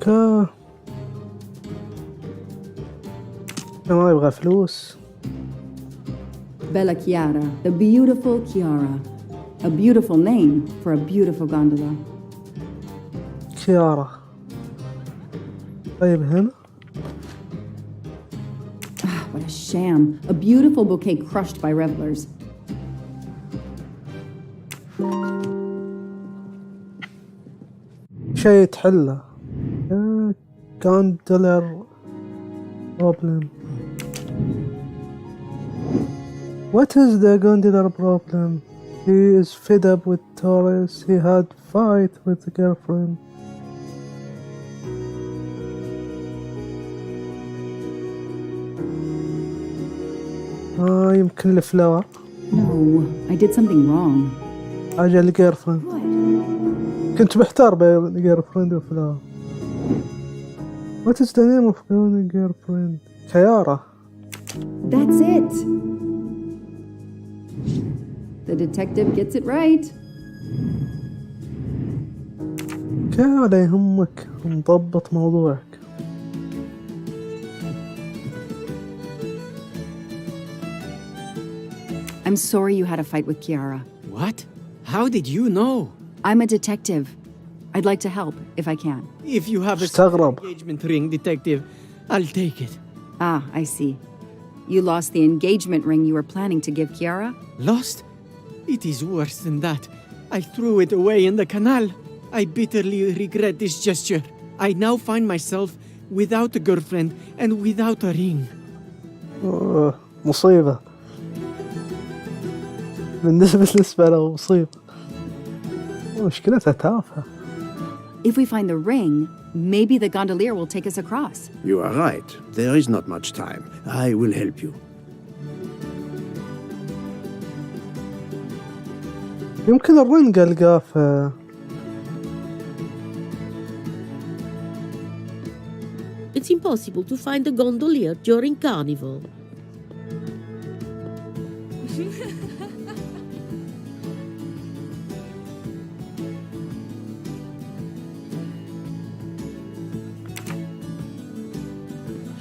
اوكي. ما يبغى فلوس. Bella Chiara, the beautiful Chiara. A beautiful name for a beautiful gondola. كيارا. طيب هنا. What a sham. A beautiful bouquet crushed by revelers. شيء تحله. gondola problem. What is the gondola problem? He is fed up with tourists. He had fight with the girlfriend. يمكن الفلاور. No, I did something wrong. حاجة الجيرفريند. كنت محتار بين الجيرفريند وفلاور. What is the name of the girlfriend? كيارا. That's it. The detective gets it right. ولا يهمك نضبط موضوعك. I'm sorry you had a fight with Chiara. What? How did you know? I'm a detective. I'd like to help, if I can. If you have a استغرب. engagement ring, detective, I'll take it. Ah, I see. You lost the engagement ring you were planning to give Chiara? Lost? It is worse than that. I threw it away in the canal. I bitterly regret this gesture. I now find myself without a girlfriend and without a ring. مصيبة. بالنسبة له مصيبة. مشكلتها تافهة. If we find the ring, maybe the gondolier will take us across. You are right. There is not much time. I will help you. يمكن الرنج ألقاه في It's impossible to find a gondolier during Carnival.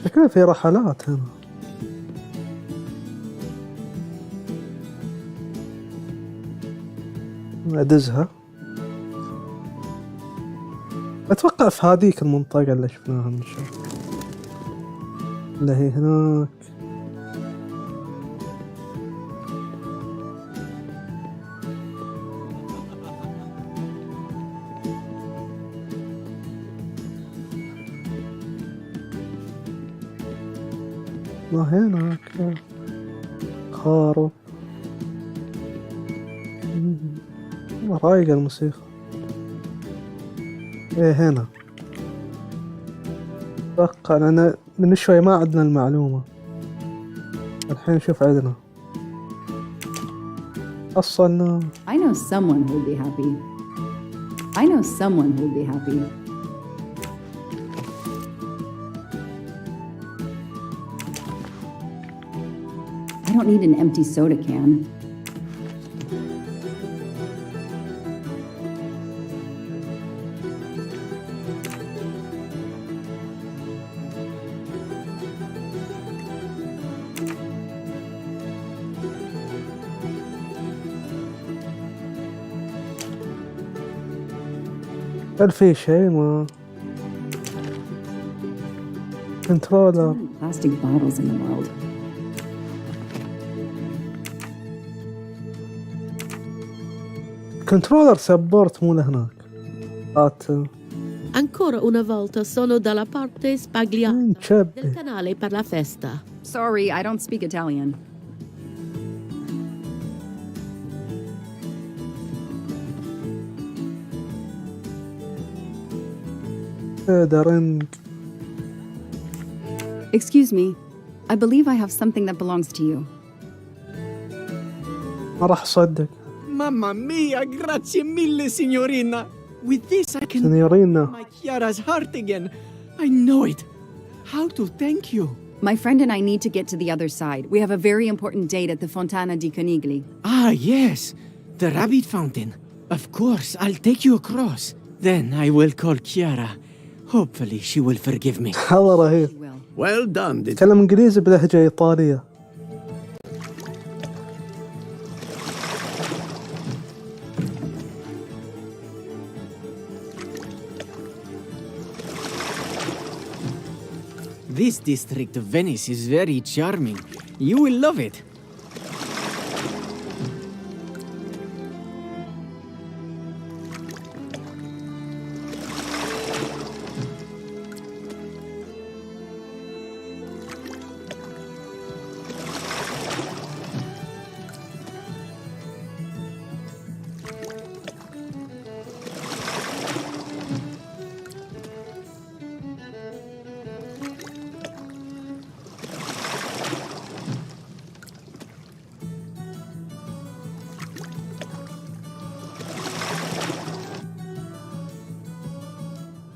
شكلها في رحلات هنا. أدزها. أتوقع في هذيك المنطقة اللي شفناها من شوي. اللي هي هناك. ما هناك. خارب. رايقة الموسيقى. ايه هنا. اتوقع لأن من شوي ما عندنا المعلومة. الحين شوف عندنا. حصلنا. I know someone who'll be happy. I know someone who'll be happy. I don't need an empty soda can. هل في شيء ما كنترولر Plastic bottles in the world. كنترولر سبورت مو لهناك. Ancora una volta sono dalla parte spagliata شبه. del canale per la festa. Sorry, I don't speak Italian. درنج. Excuse me. I believe I have something that belongs to you. ما راح أصدق. Mamma mia, grazie mille, signorina. With this I can Signorina. my Chiara's heart again. I know it. How to thank you? My friend and I need to get to the other side. We have a very important date at the Fontana di Conigli. Ah, yes. The rabbit fountain. Of course, I'll take you across. Then I will call Chiara. Hopefully she will forgive me. هذا رهيب. Well, Well done, تكلم انجليزي بلهجة ايطالية. This district of Venice is very charming. You will love it.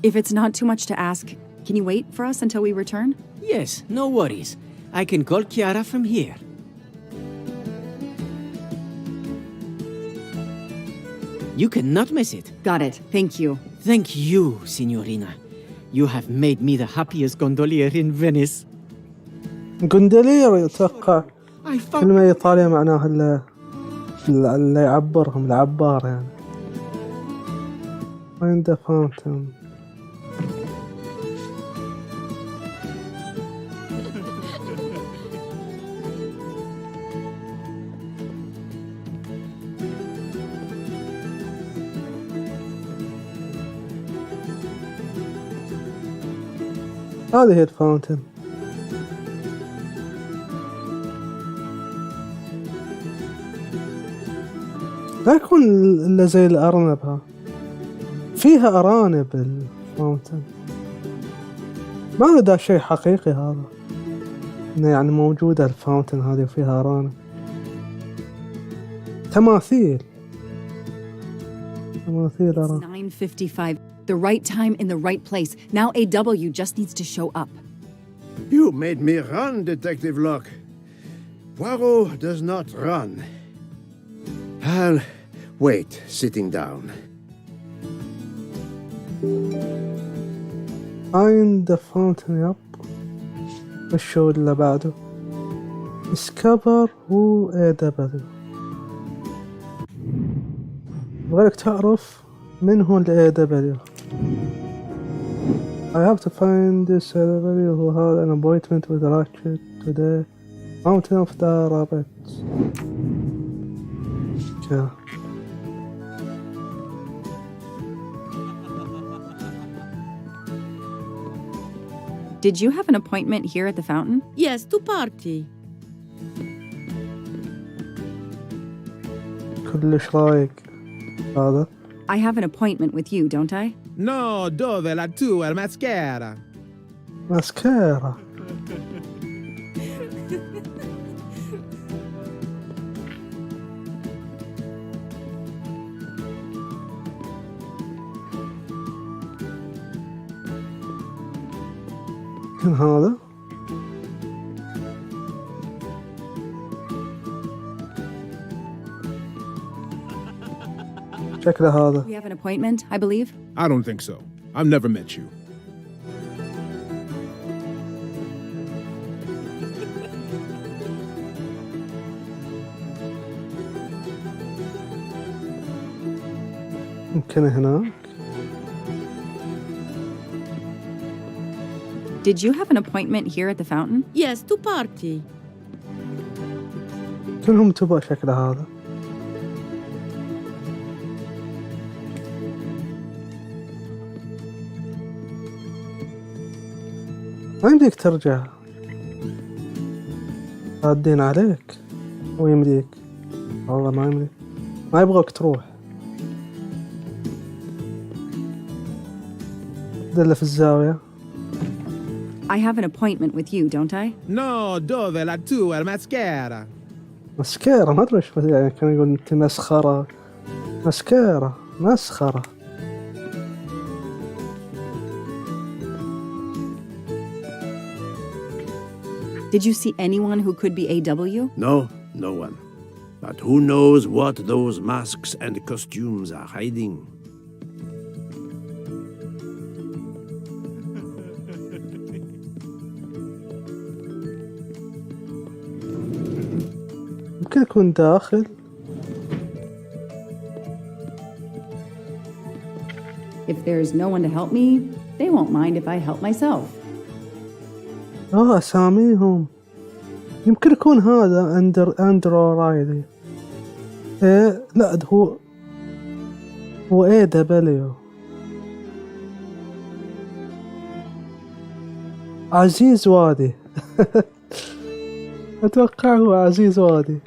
if it's not too much to ask, can you wait for us until we return? Yes, no worries. I can call Chiara from here. You cannot miss it. Got it. Thank you. Thank you, Signorina. You have made me the happiest gondolier in Venice. جندلير أتوقع I found... كلمة إيطالية معناها اللي يعبرهم العبار يعني. Find the fountain. هذه هي الفاونتن. لا يكون إلا زي الأرنب ها. فيها أرانب الفاونتن. ما له دا شيء حقيقي هذا. إنه يعني موجودة الفاونتن هذه وفيها أرانب. تماثيل أرانب. 9:55. The right time in the right place. Now AW just needs to show up. You made me run, Detective Locke. Poirot does not run. I'll wait, sitting down. Find the fountain. يب. الشو اللي بعده. Discover who AW. أبغالك تعرف من هو ال AW. I have to find this AW who had an appointment with Ratchet today. Mountain of the Rabbits. Okay. Did you have an appointment here at the fountain? Yes, to party. كلش رايق هذا. I have an appointment with you, don't I? No, dove la tua maschera? ماسكارا. كان هذا شكله هذا. We have an appointment, I believe. I don't think so. I've never met you. يمكن هناك. Did you have an appointment here at the fountain? Yes, to party. كلهم تبغى شكله هذا. ما يمديك ترجع. رادين عليك. أو يمديك. والله ما يمديك. ما يبغاك تروح. دله في الزاوية. I have an appointment with you, don't I? No, dove la tua maschera? مسكرة ما أدري إيش يعني كان يقول أنت مسخرة. مسكرة مسخرة. Did you see anyone who could be AW? No, no one. But who knows what those masks and costumes are hiding? يمكن يكون داخل. If there's no one to help me, they won't mind if I help myself. أساميهم يمكن يكون هذا أندرو رايلي. لا ده هو دبليو. عزيز وادي. أتوقع هو عزيز وادي.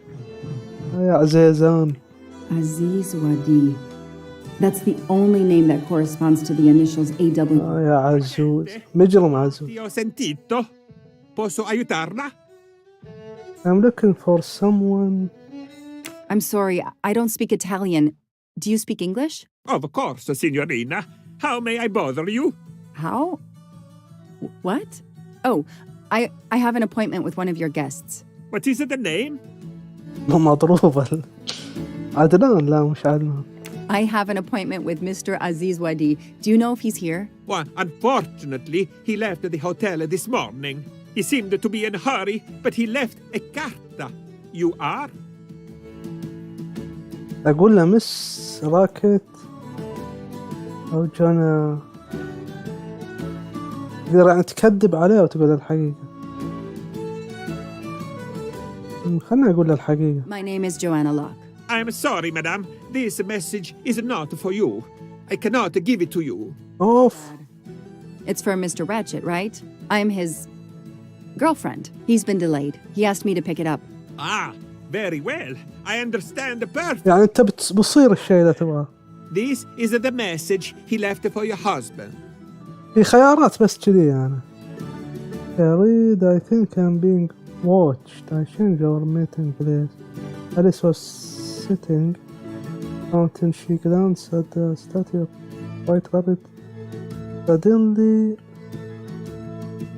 يا عزيزان. Aziz Wadi. That's the only name that corresponds to the initials AW. يا عزوز. مجرم عزوز. Ti ho sentito. Posso aiutarla? I'm looking for someone. I'm sorry, I don't speak Italian. Do you speak English? Of course, signorina. How may I bother you? How? What? Oh, I have an appointment with one of your guests. What is the name? مضروبة. عدنان. لا مش عدنان. I have an appointment with Mr. Aziz Wadi. Do you know if he's here? Well, unfortunately, he left the hotel this morning. He seemed to be in a hurry, but he left a carta. You are? أقول له مس راكت أو جانا. تقدر يعني تكذب عليه وتقول الحقيقة. خلنا أقول له الحقيقة. My name is Joanna Locke. I'm sorry, madam. This message is not for you. I cannot give it to you. أوف. It's for Mr. Ratchet, right? I'm his girlfriend. He's been delayed. He asked me to pick it up. Ah, very well. I understand perfectly. يعني أنت بتصير الشيء اللي تبغاه. This is the message he left for your husband. في خيارات بس كذي يعني. Read, I think I'm being watched. I changed our meeting place. Alice was sitting. Fountain, she glanced at the statue of White Rabbit. Suddenly,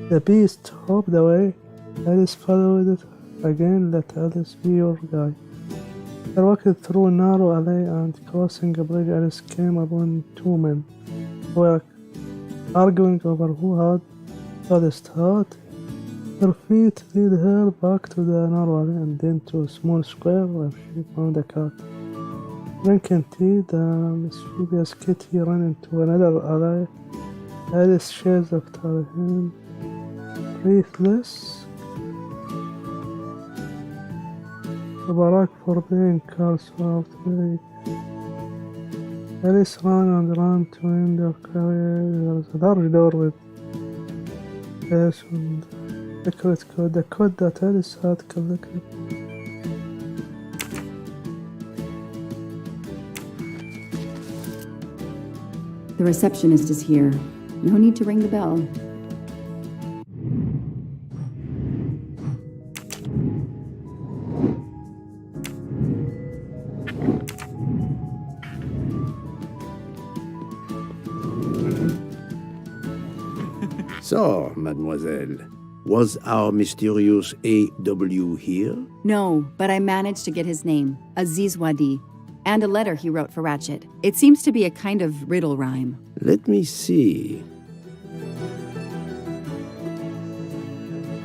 the beast hopped away. Alice followed it again. Let Alice be your guide. They walked through a narrow alley and crossing a bridge. Alice came upon two men who were arguing over who had tallest hat. Her feet led her back to the narrow alley and then to a small square where she found a cat. Drinking tea, the mischievous kitty ran into another alley. Alice chased after him, breathless. The barrack for playing cards was outbreak. Alice ran and ran to end her career. There was a large door with yes and secret code, the code that Alice had collected. The receptionist is here. No need to ring the bell. So, mademoiselle, was our mysterious A.W. here? No, but I managed to get his name, Aziz Wadi, and a letter he wrote for Ratchet. It seems to be a kind of riddle rhyme. Let me see.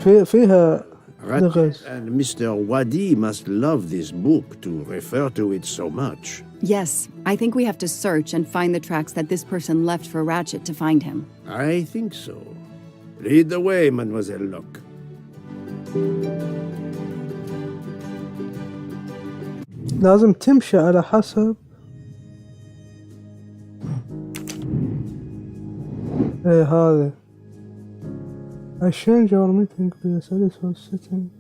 فيها Ratchet and Mr. Wadi must love this book to refer to it so much. Yes, I think we have to search and find the tracks that this person left for Ratchet to find him. I think so. Lead the way, Mademoiselle Locke. لازم تمشي على حسب هذا. I changed our meeting place. Alice was sitting.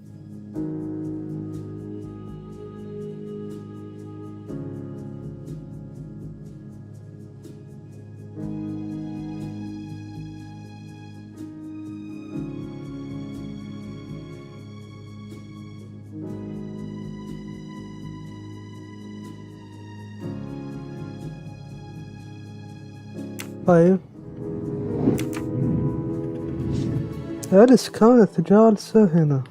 طيب أليس كانت جالسة هنا.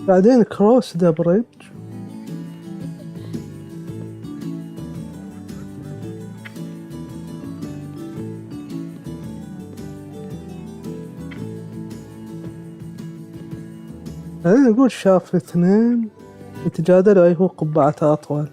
بعدين كروس ذا بريدج. بعدين نقول شاف 2 يتجادلوا أي هو قبعته أطول.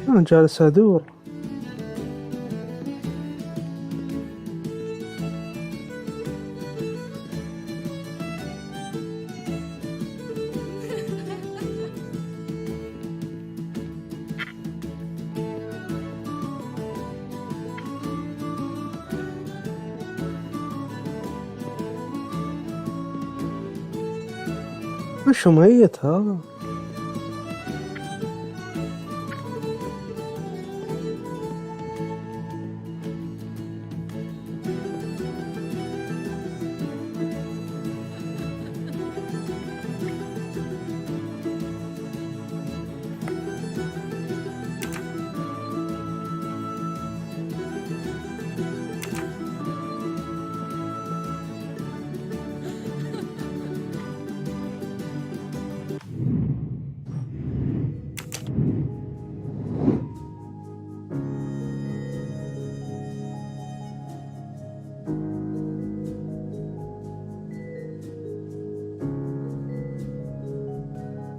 أنا جالس أدور. وش ميت هذا؟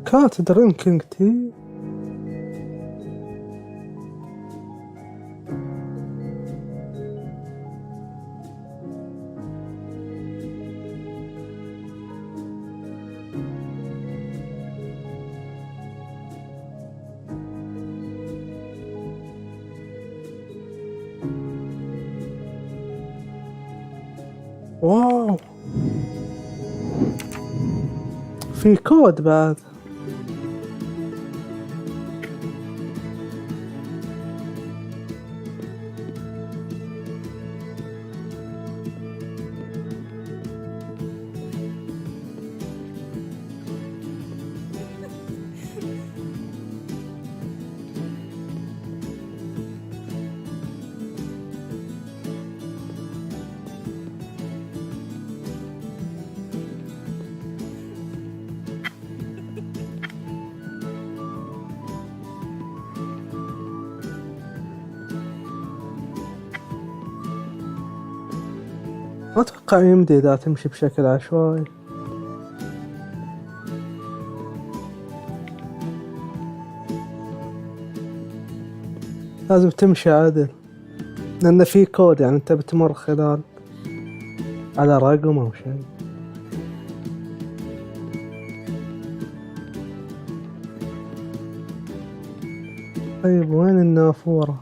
كانت درينكينج تي. واو، في كود بعد. ما أتوقع يمدي إذا تمشي بشكل عشوائي. لازم تمشي عادل، لأن في كود، يعني أنت بتمر خلال على رقم أو شيء. طيب وين النافورة؟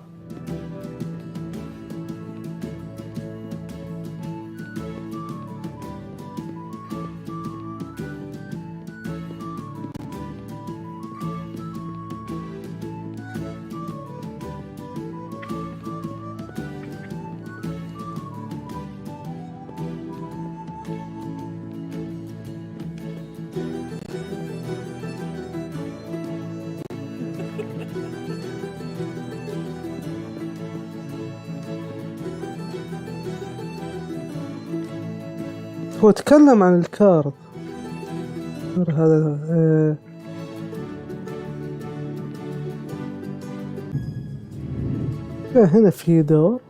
هو تكلم عن الكارد هذا. هنا في دور.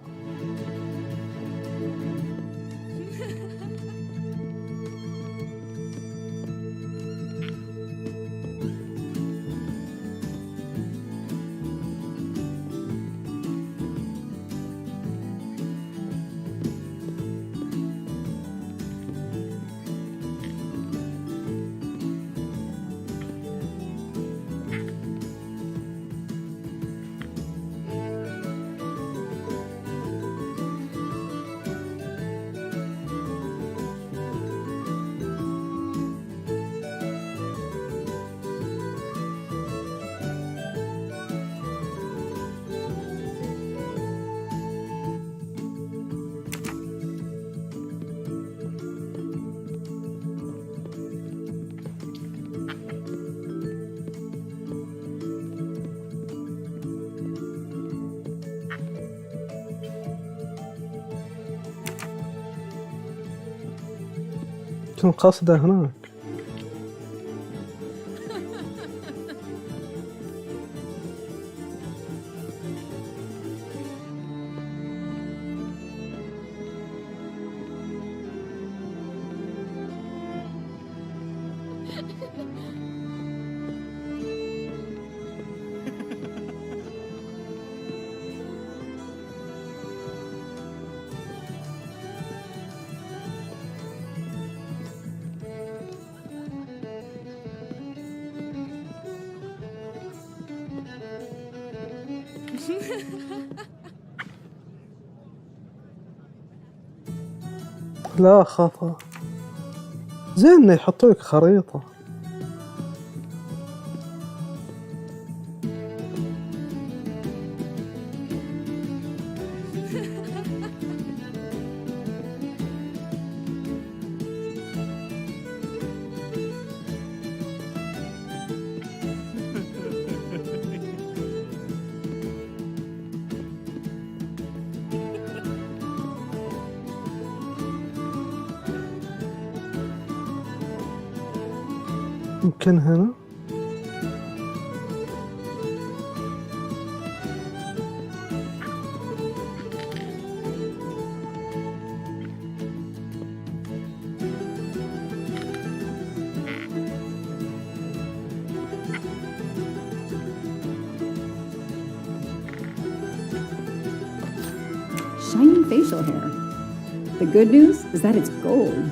كنت قاصده هناك. لا خطأ. زين إنه يحطوا لك خريطة. يمكن هنا. Shiny facial hair. The good news is that it's gold.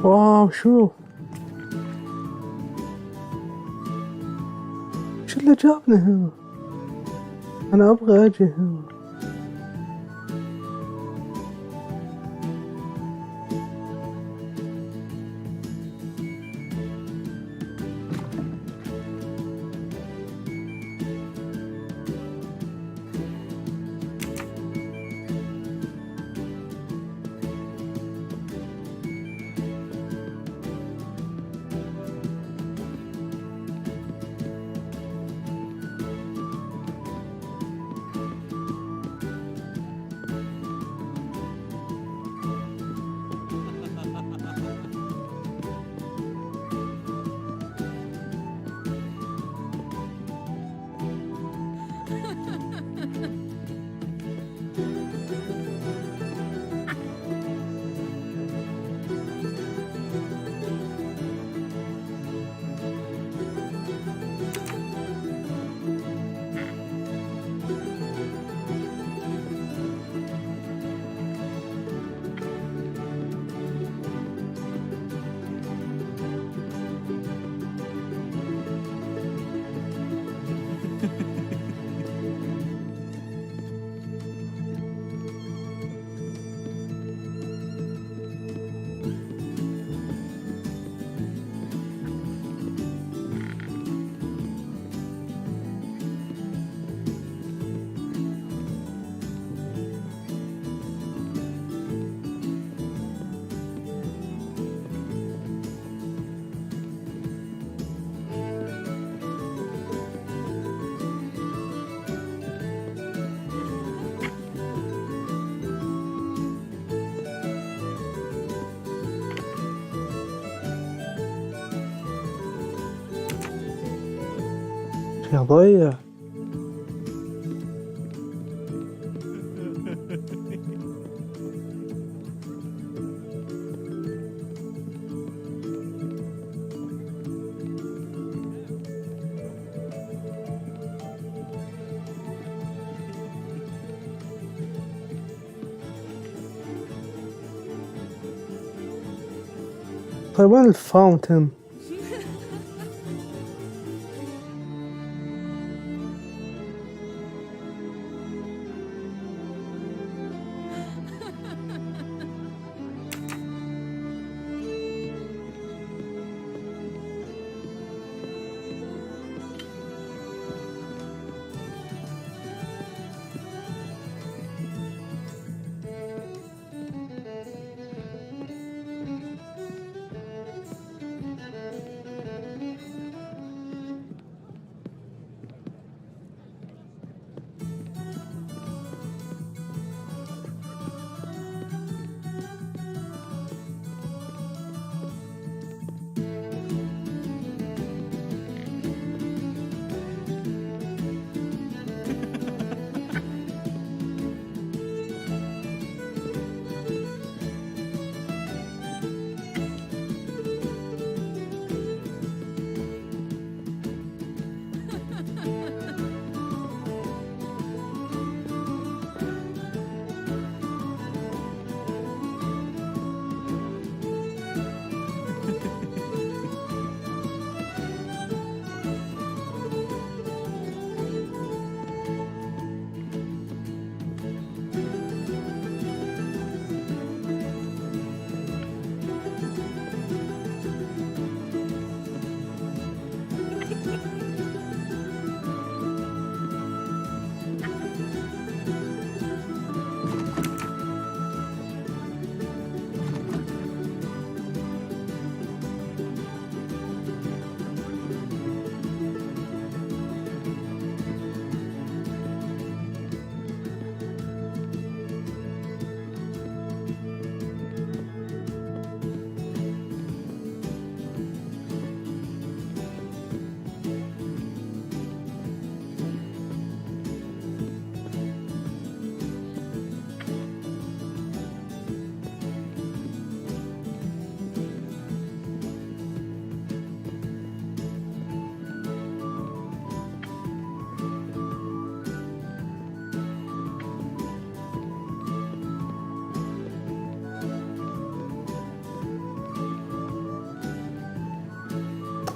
واو شوف شو اللي جابني هنا. أنا أبغى أجي هنا. يا ضيع. طيب وين الفاونتن؟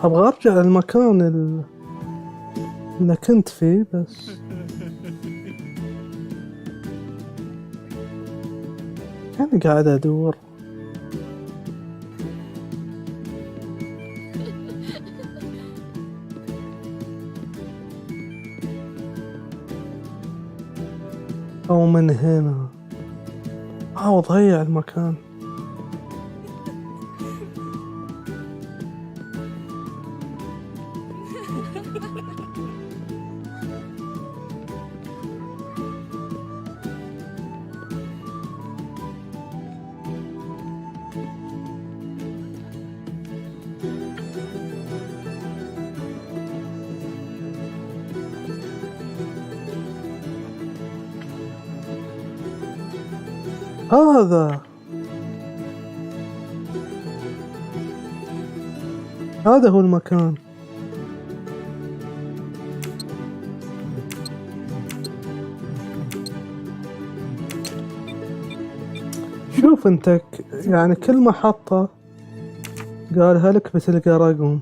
أبغى أرجع للمكان اللي كنت فيه بس كان قاعد أدور. أو من هنا أو ضيع المكان. هذا هو المكان. شوف انت يعني كل محطة قالها لك بتلقى رقم.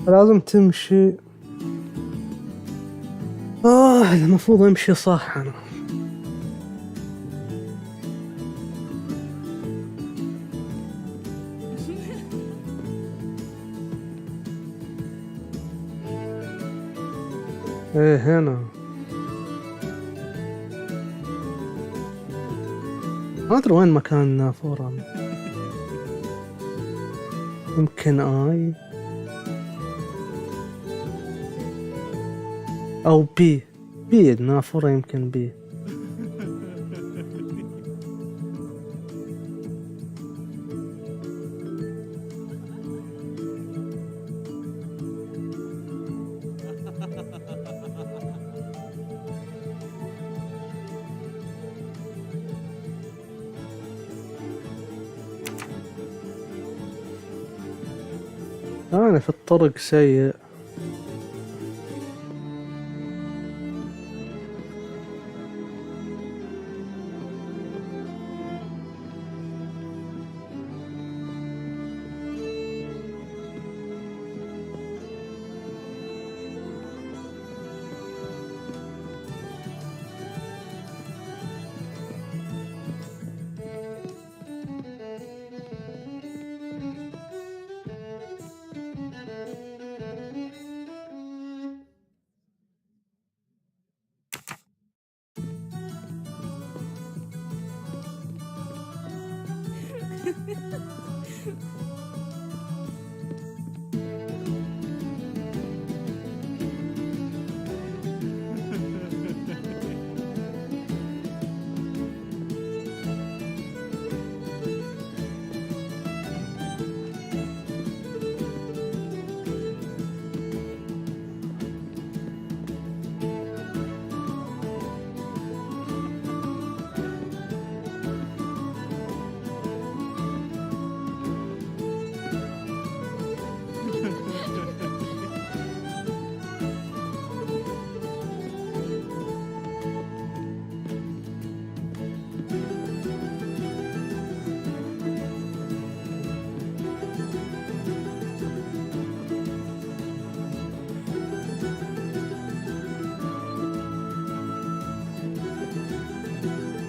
لازم تمشي. المفروض امشي صح انا. ايه هنا. ما ادري وين مكان النافورة. يمكن اي او بي النافورة يمكن بي. أنا في الطرق سيء.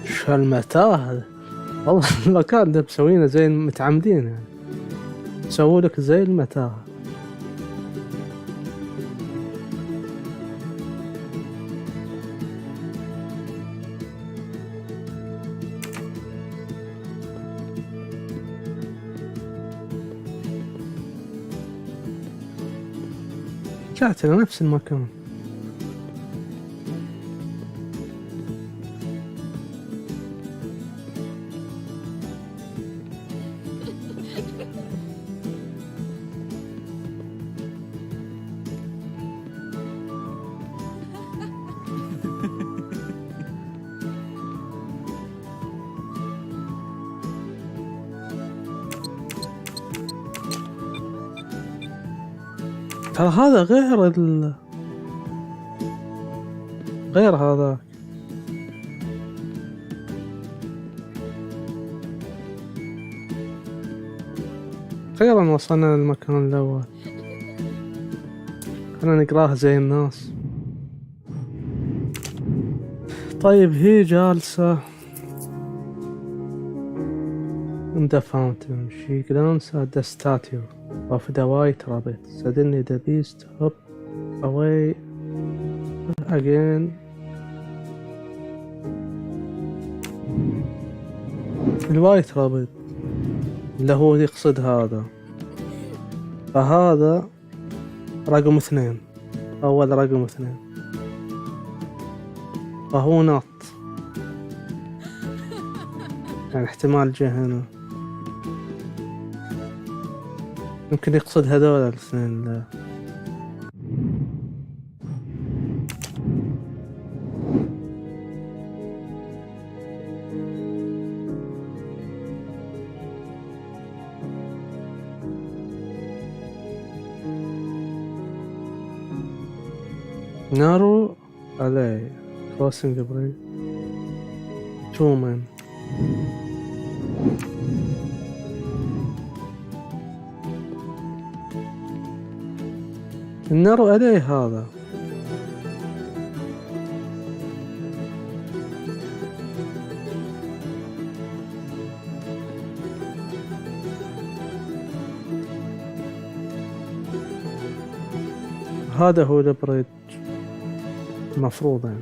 شو هالمتاهة هذا؟ والله المكان ده مسوينه زي متعمدين يعني، سووا لك زي المتاهة. رجعت إلى نفس المكان. ترى هذا غير هذا. أخيرا وصلنا للمكان الأول. خلينا نقراه زي الناس. طيب هي جالسة in the fountain. She glanced at the statue of the white rabbit. Suddenly the beast hopped away again. الوايت رابط اللي هو يقصد هذا، فهذا رقم 2، أول رقم 2، فهو نط، يعني احتمال جه هنا، يمكن يقصد هذول الاثنين. نارو علي crossing the bridge. Two men. النارو عليه هذا. هذا هو البريد المفروض يعني.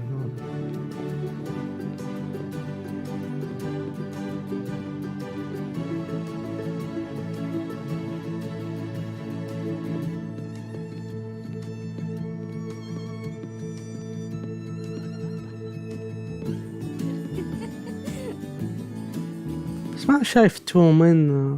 بس ما شايف تو من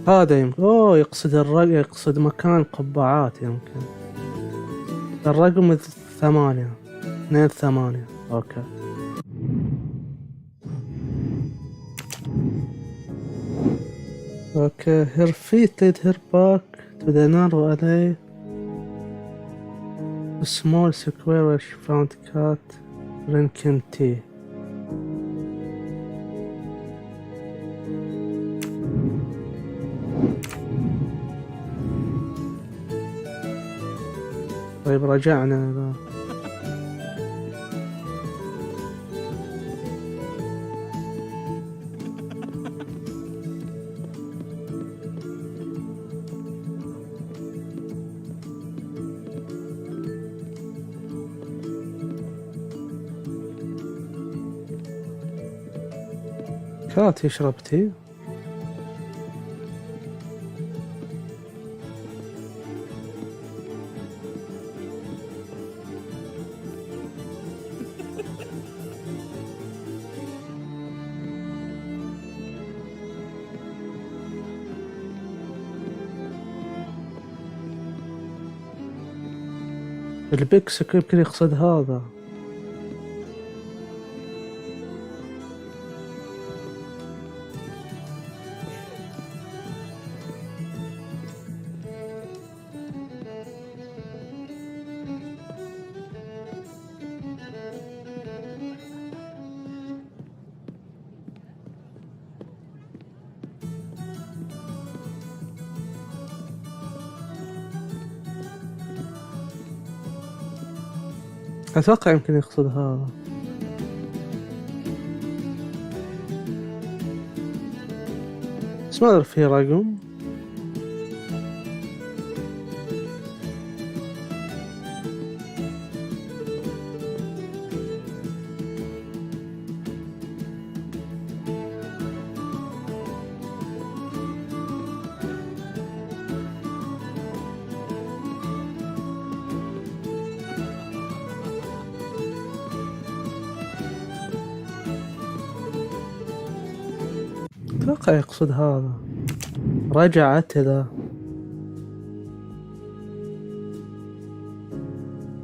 هذا يمكن يقصد الرقم، يقصد مكان قبعات يمكن. الرقم 8 2 8. اوكي. Okay, her feet led her back to the narrow alley, a small square where she found cat drinking tea. طيب رجعنا ذا. كات يشرب تي. البيكسك يمكن يقصد هذا. أتوقع يمكن يقصد هذا. بس ما أعرف فيه رقم. أتوقع يقصد هذا. رجعت ذا.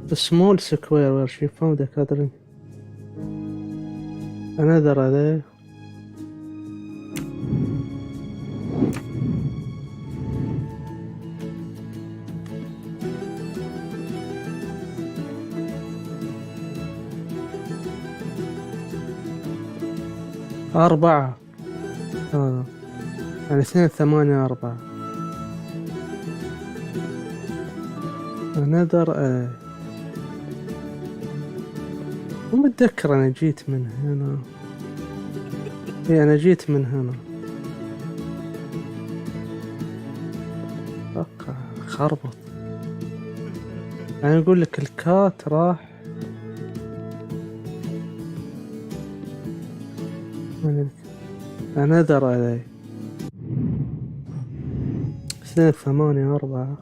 The small square where she found a gathering. Another alley. أربعة. هذا يعني 2 8 4. another مو متذكر أنا جيت من هنا. إيه أنا جيت من هنا. أتوقع خربط. يعني أقول لك الكات راح another alley. 2 8 4.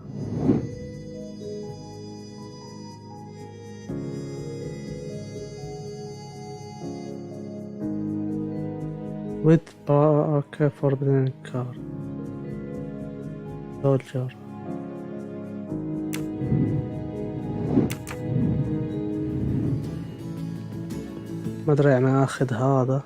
with okay forbidden car soldier. ما أدري أنا أخذ هذا.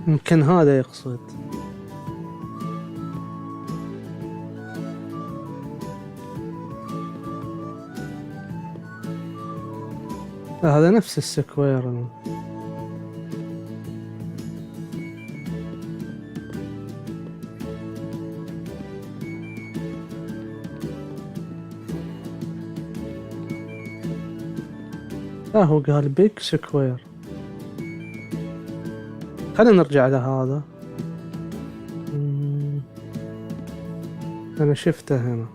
يمكن هذا يقصد. هذا نفس السكوير. هو قال بيج سكوير. خلينا نرجع لهذا. أنا شفته هنا.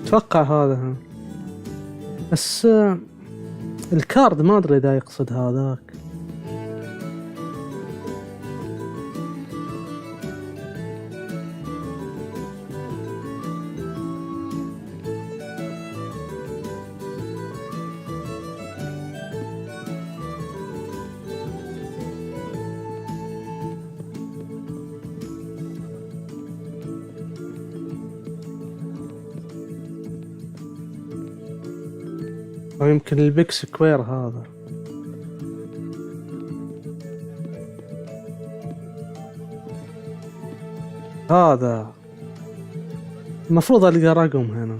أتوقع هذا، بس الكارد ما أدري إذا يقصد هذاك. أو يمكن البيك سكوير هذا. هذا المفروض ألقى رقم هنا.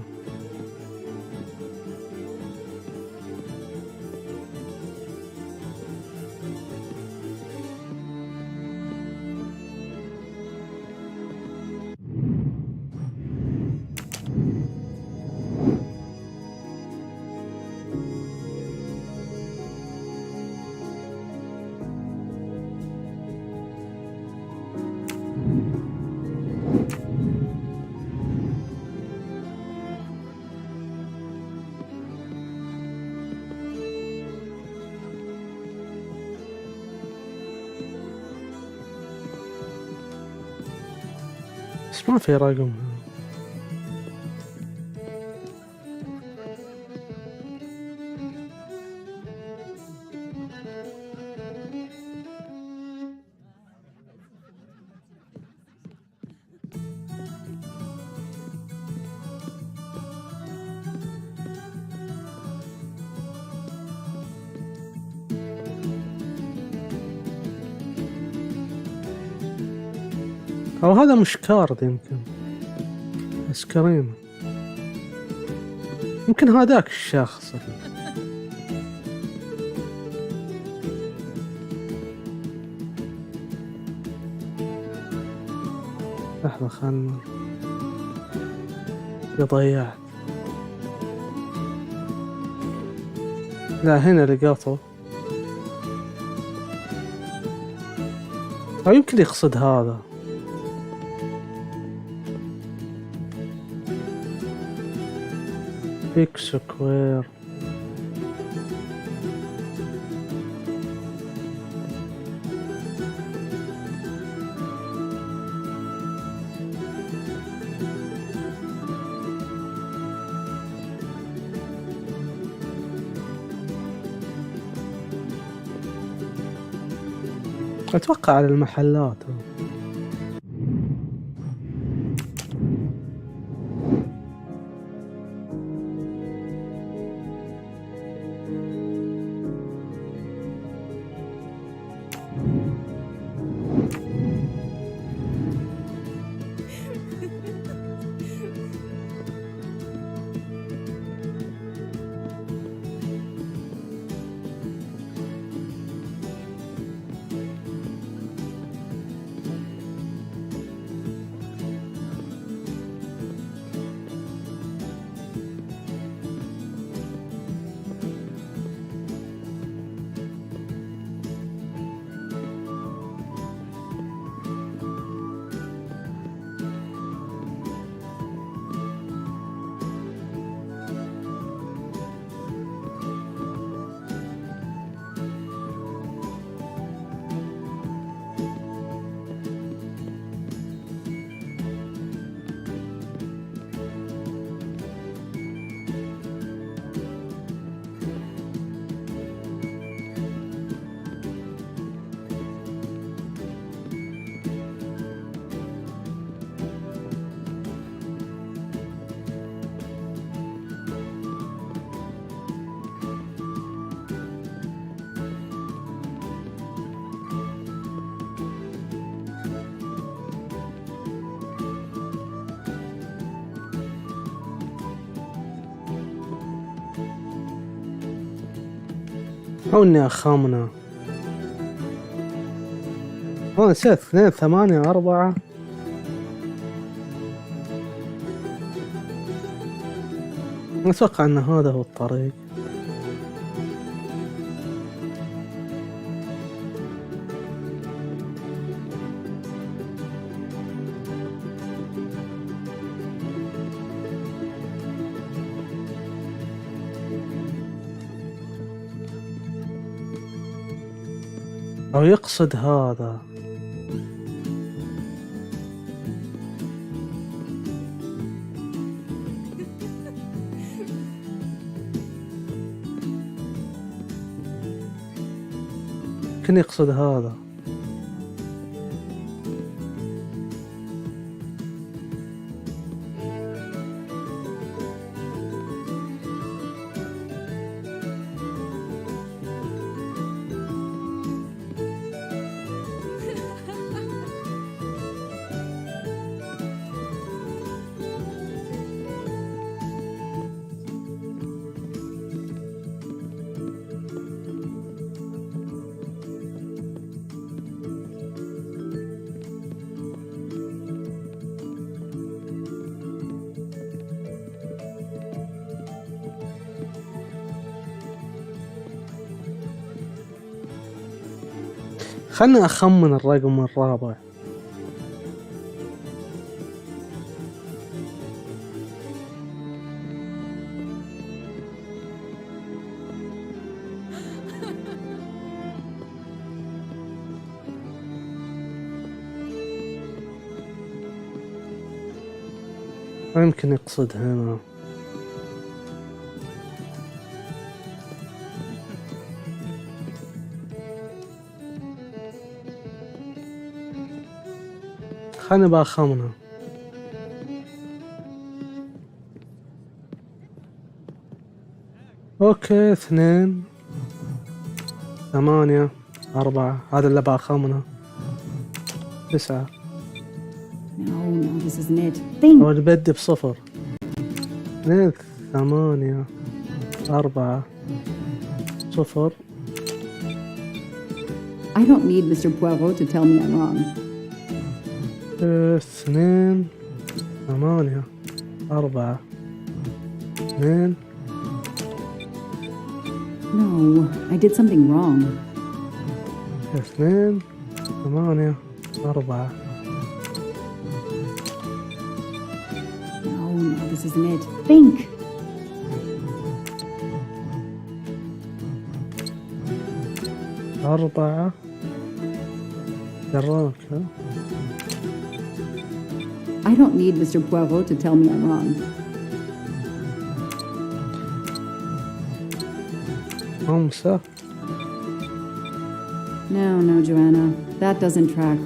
بس ما في رقم. أو هذا مش كارد، يمكن اسكرين، يمكن هذاك الشخص. لحظة خلنا ضيعت. لا هنا لقيته، أو يمكن يقصد هذا. بيك سكوير. أتوقع على المحلات. أو إني أخامنه. نسيت 2 8 4. أتوقع أن هذا هو الطريق. أو يقصد هذا. يمكن يقصد هذا. خلني أخمن الرقم الرابع. يمكن يقصد هنا. خلني بأخمنها. اوكي 2 8 4 هذا اللي بأخمنه. 9. No, this isn't it. Think. هو بدي بصفر. 2 8 4 0. I don't need Mr. Poirot to tell me I'm wrong. 2 8 4 2. No, I did something wrong. 2 8 4. No, this isn't it. Think. أربعة. دراك. I don't need Mr. Poirot to tell me I'm wrong. 5. No, Joanna. That doesn't track.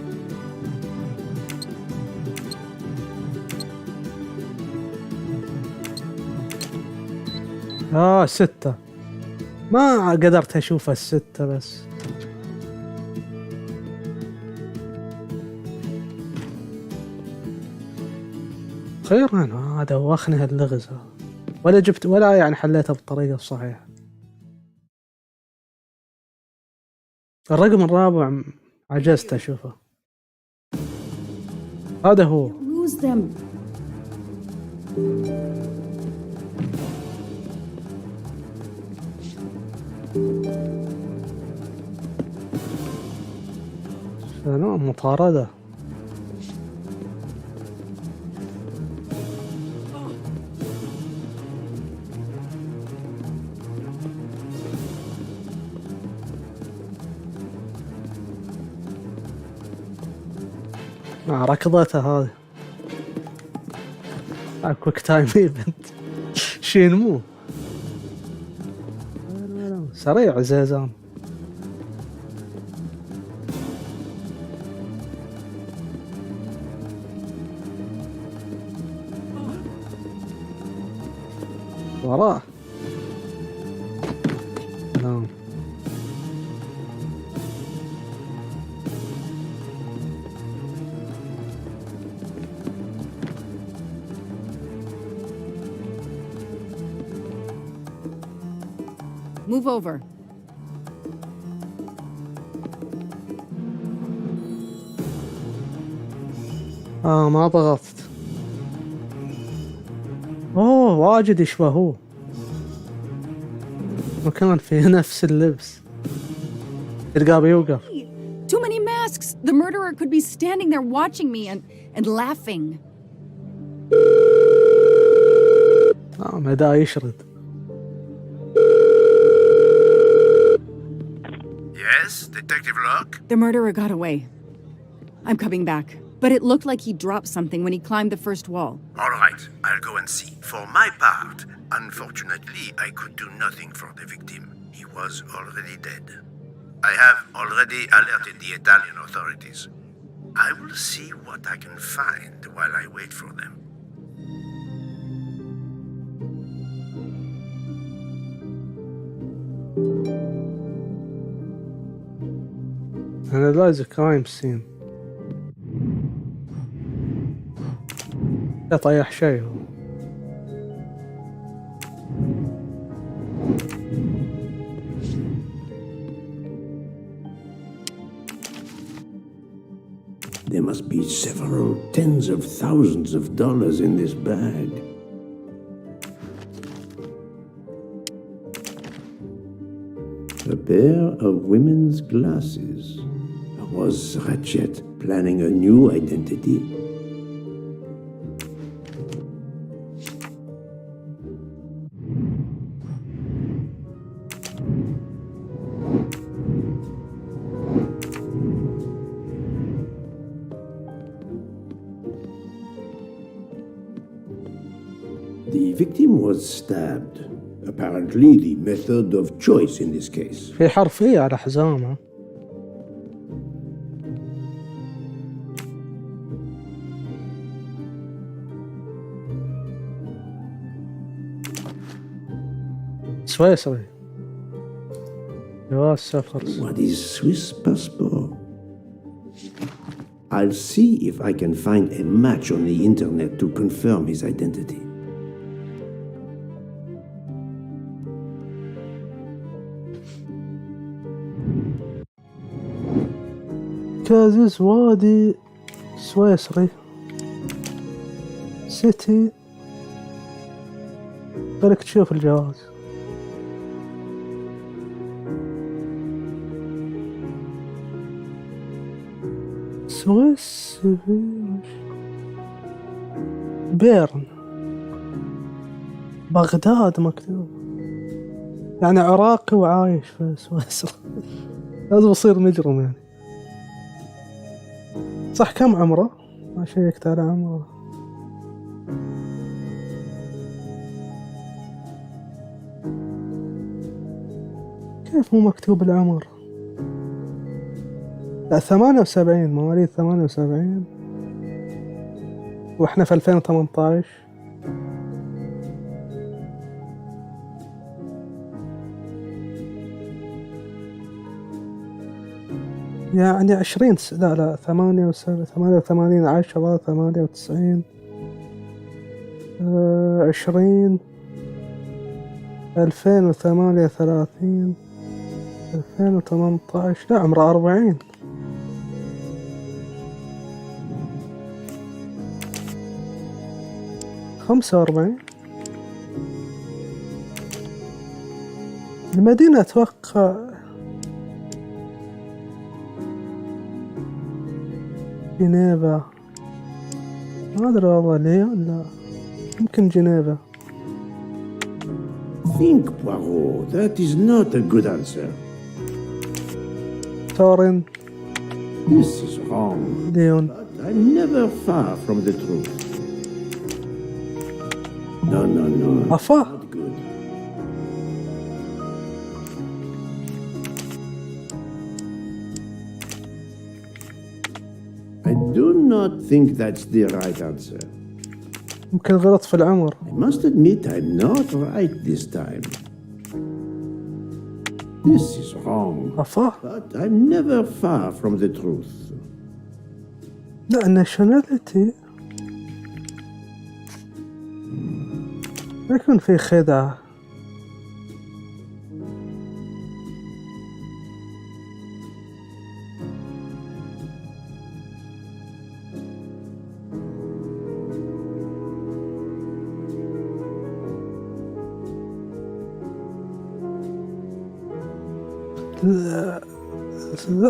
6. ما قدرت أشوف 6 بس. خيرا هذا واخني هاللغز ولا جبت ولا يعني حليتها بالطريقة الصحيحة. الرقم الرابع عجزت أشوفه. هذا هو. Lose them. نوع مطاردة. ركضتها هذه. كويك تايم ايفنت. شينمو سريع زيزان. وراه. نعم. Move over. ما ضغطت. واجد يشبهوه. مكان فيه نفس اللبس تلقاه بيوقف. Too many masks! The murderer could be standing there watching me and laughing. مداه يشرد. Yes, Detective Locke? The murderer got away. I'm coming back. But it looked like he dropped something when he climbed the first wall. All right, I'll go and see. For my part, unfortunately, I could do nothing for the victim. He was already dead. I have already alerted the Italian authorities. I will see what I can find while I wait for them. Analyze the crime scene. لا طيح شيء هو. There must be several tens of thousands of dollars in this bag. A pair of women's glasses. Was Ratchet planning a new identity? The victim was stabbed. Apparently the method of choice in this case. في حرفية على حزامه. سويسري. جواز سفر. What is Swiss passport? I'll see if I can find a match on the internet to confirm his identity. كازيز وادي سويسري سيتي. خليك تشوف الجواز. سويس بيرن بغداد مكتوب، يعني عراقي وعايش في سويسرا. لازم يصير مجرم يعني. صح كم عمره؟ ما شيكت على عمره. كيف مو مكتوب العمر؟ لا 78، مواليد 78 واحنا في 2018. يعني 20 لا 88 10 98 20 2038 2018. لا عمره 40. خمسة وأربعين. المدينة أتوقع جنيفا، ما أدري والله ليون، لا يمكن جنيفا. Think, Poirot. That is not a good answer. تورين. This is wrong. ليون. But I'm never far from the truth. No. عفا. Not good. I do not think that's the right answer. يمكن غلط في العمر. I must admit I'm not right this time. This is wrong. عفا. But I'm never far from the truth. لا nationality ما يكون في خدعة.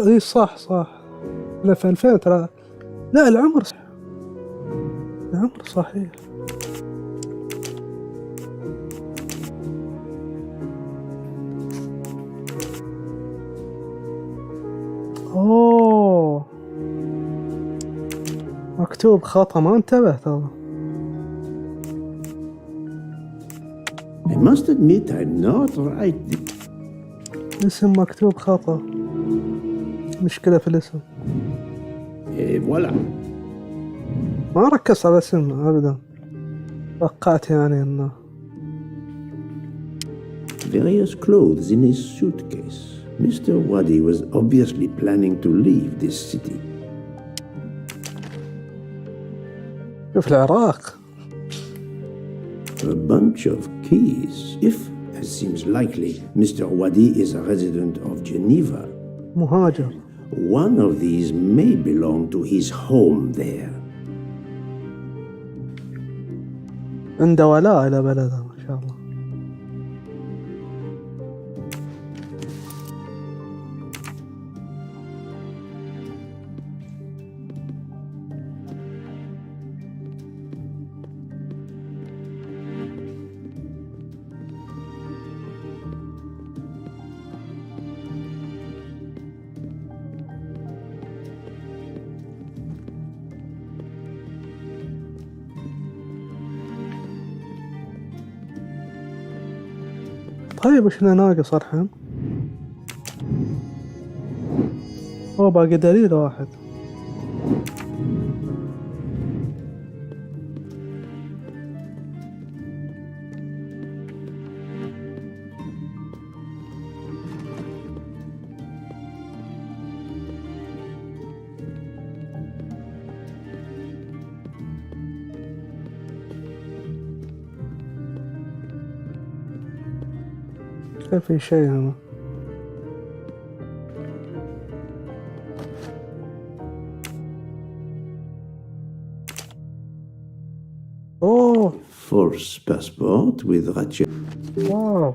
اي صح لا في 2003. لا العمر صحيح. اوه مكتوب خطأ، ما انتبهت هذا. I must admit I'm not right. الاسم مكتوب خطأ، مشكلة في الاسم. Et voilà. ما ركزت على الاسم ابدا، توقعت يعني انه Various clothes in his suitcase. Mr. Waddy was obviously planning to leave this city. شوف العراق. A bunch of keys. If, as seems likely, Mr. Waddy is a resident of Geneva, مهاجر. one of these may belong to his home there. عنده ولاء إلى بلده ما شاء الله. طيب وش ناقص الحين؟ هو باقي دليل واحد. في شيء هنا. اوه False passport with Ratchet. واو،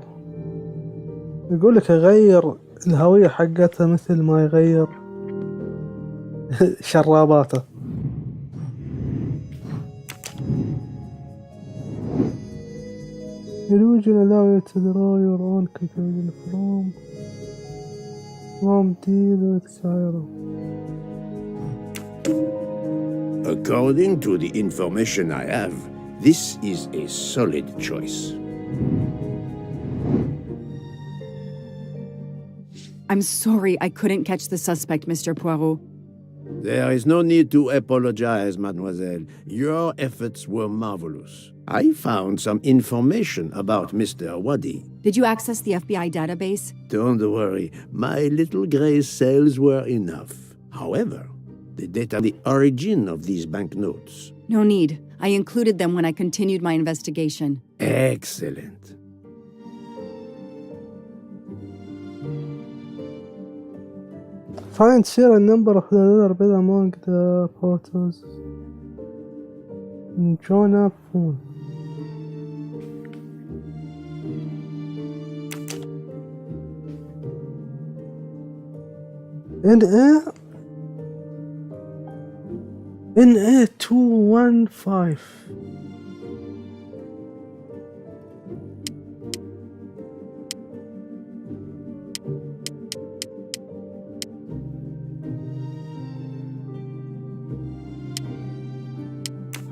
يقول لك يغير الهوية حقته مثل ما يغير شراباته. Illusion allow you to draw your own conclusion from deal with Cairo. According to the information I have, this is a solid choice. I'm sorry I couldn't catch the suspect, Mr. Poirot. There is no need to apologize, mademoiselle. Your efforts were marvelous. I found some information about Mr. Waddy. Did you access the FBI database? Don't worry, my little gray cells were enough. However, the data on the origin of these banknotes. No need. I included them when I continued my investigation. Excellent. Find serial number of the letter bit among the photos. Jonah phone. NA 215.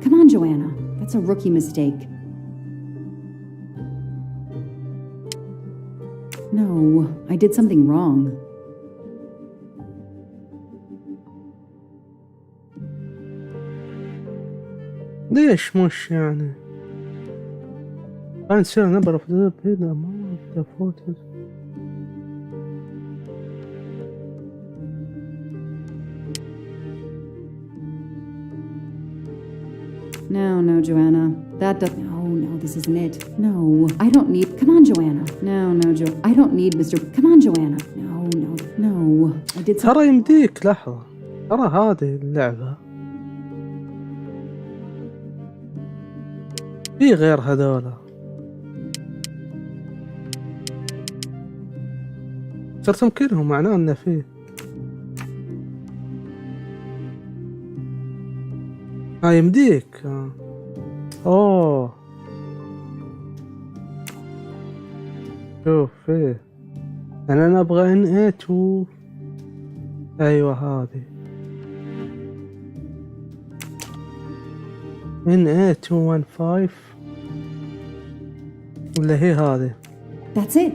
Come on, Joanna. That's a rookie mistake. No, I did something wrong. ليش مش يعني؟ find serial number of the bit among the photos. No, Joanna. That doesn't... No, this isn't it. No, I don't need... Come on, Joanna. No, I don't need Mr... Come on, Joanna. No. I did something... ترى يمديك لحظة. ترى هذه اللعبة في غير هذولا. صرتهم كلهم معناه انه فيه. يمديك. اوه شوف فيه. انا ابغى ان ايوه هذه NA215 ولا هي هذه. That's it.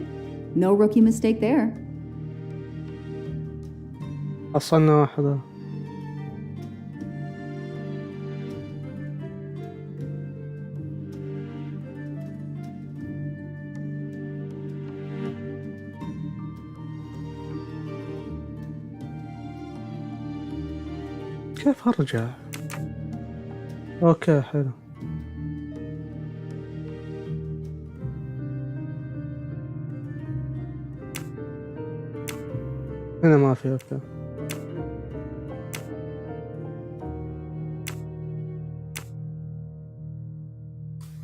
No rookie mistake there. حصلنا واحدة. كيف ارجع؟ اوكي حلو. هنا ما في. اوكي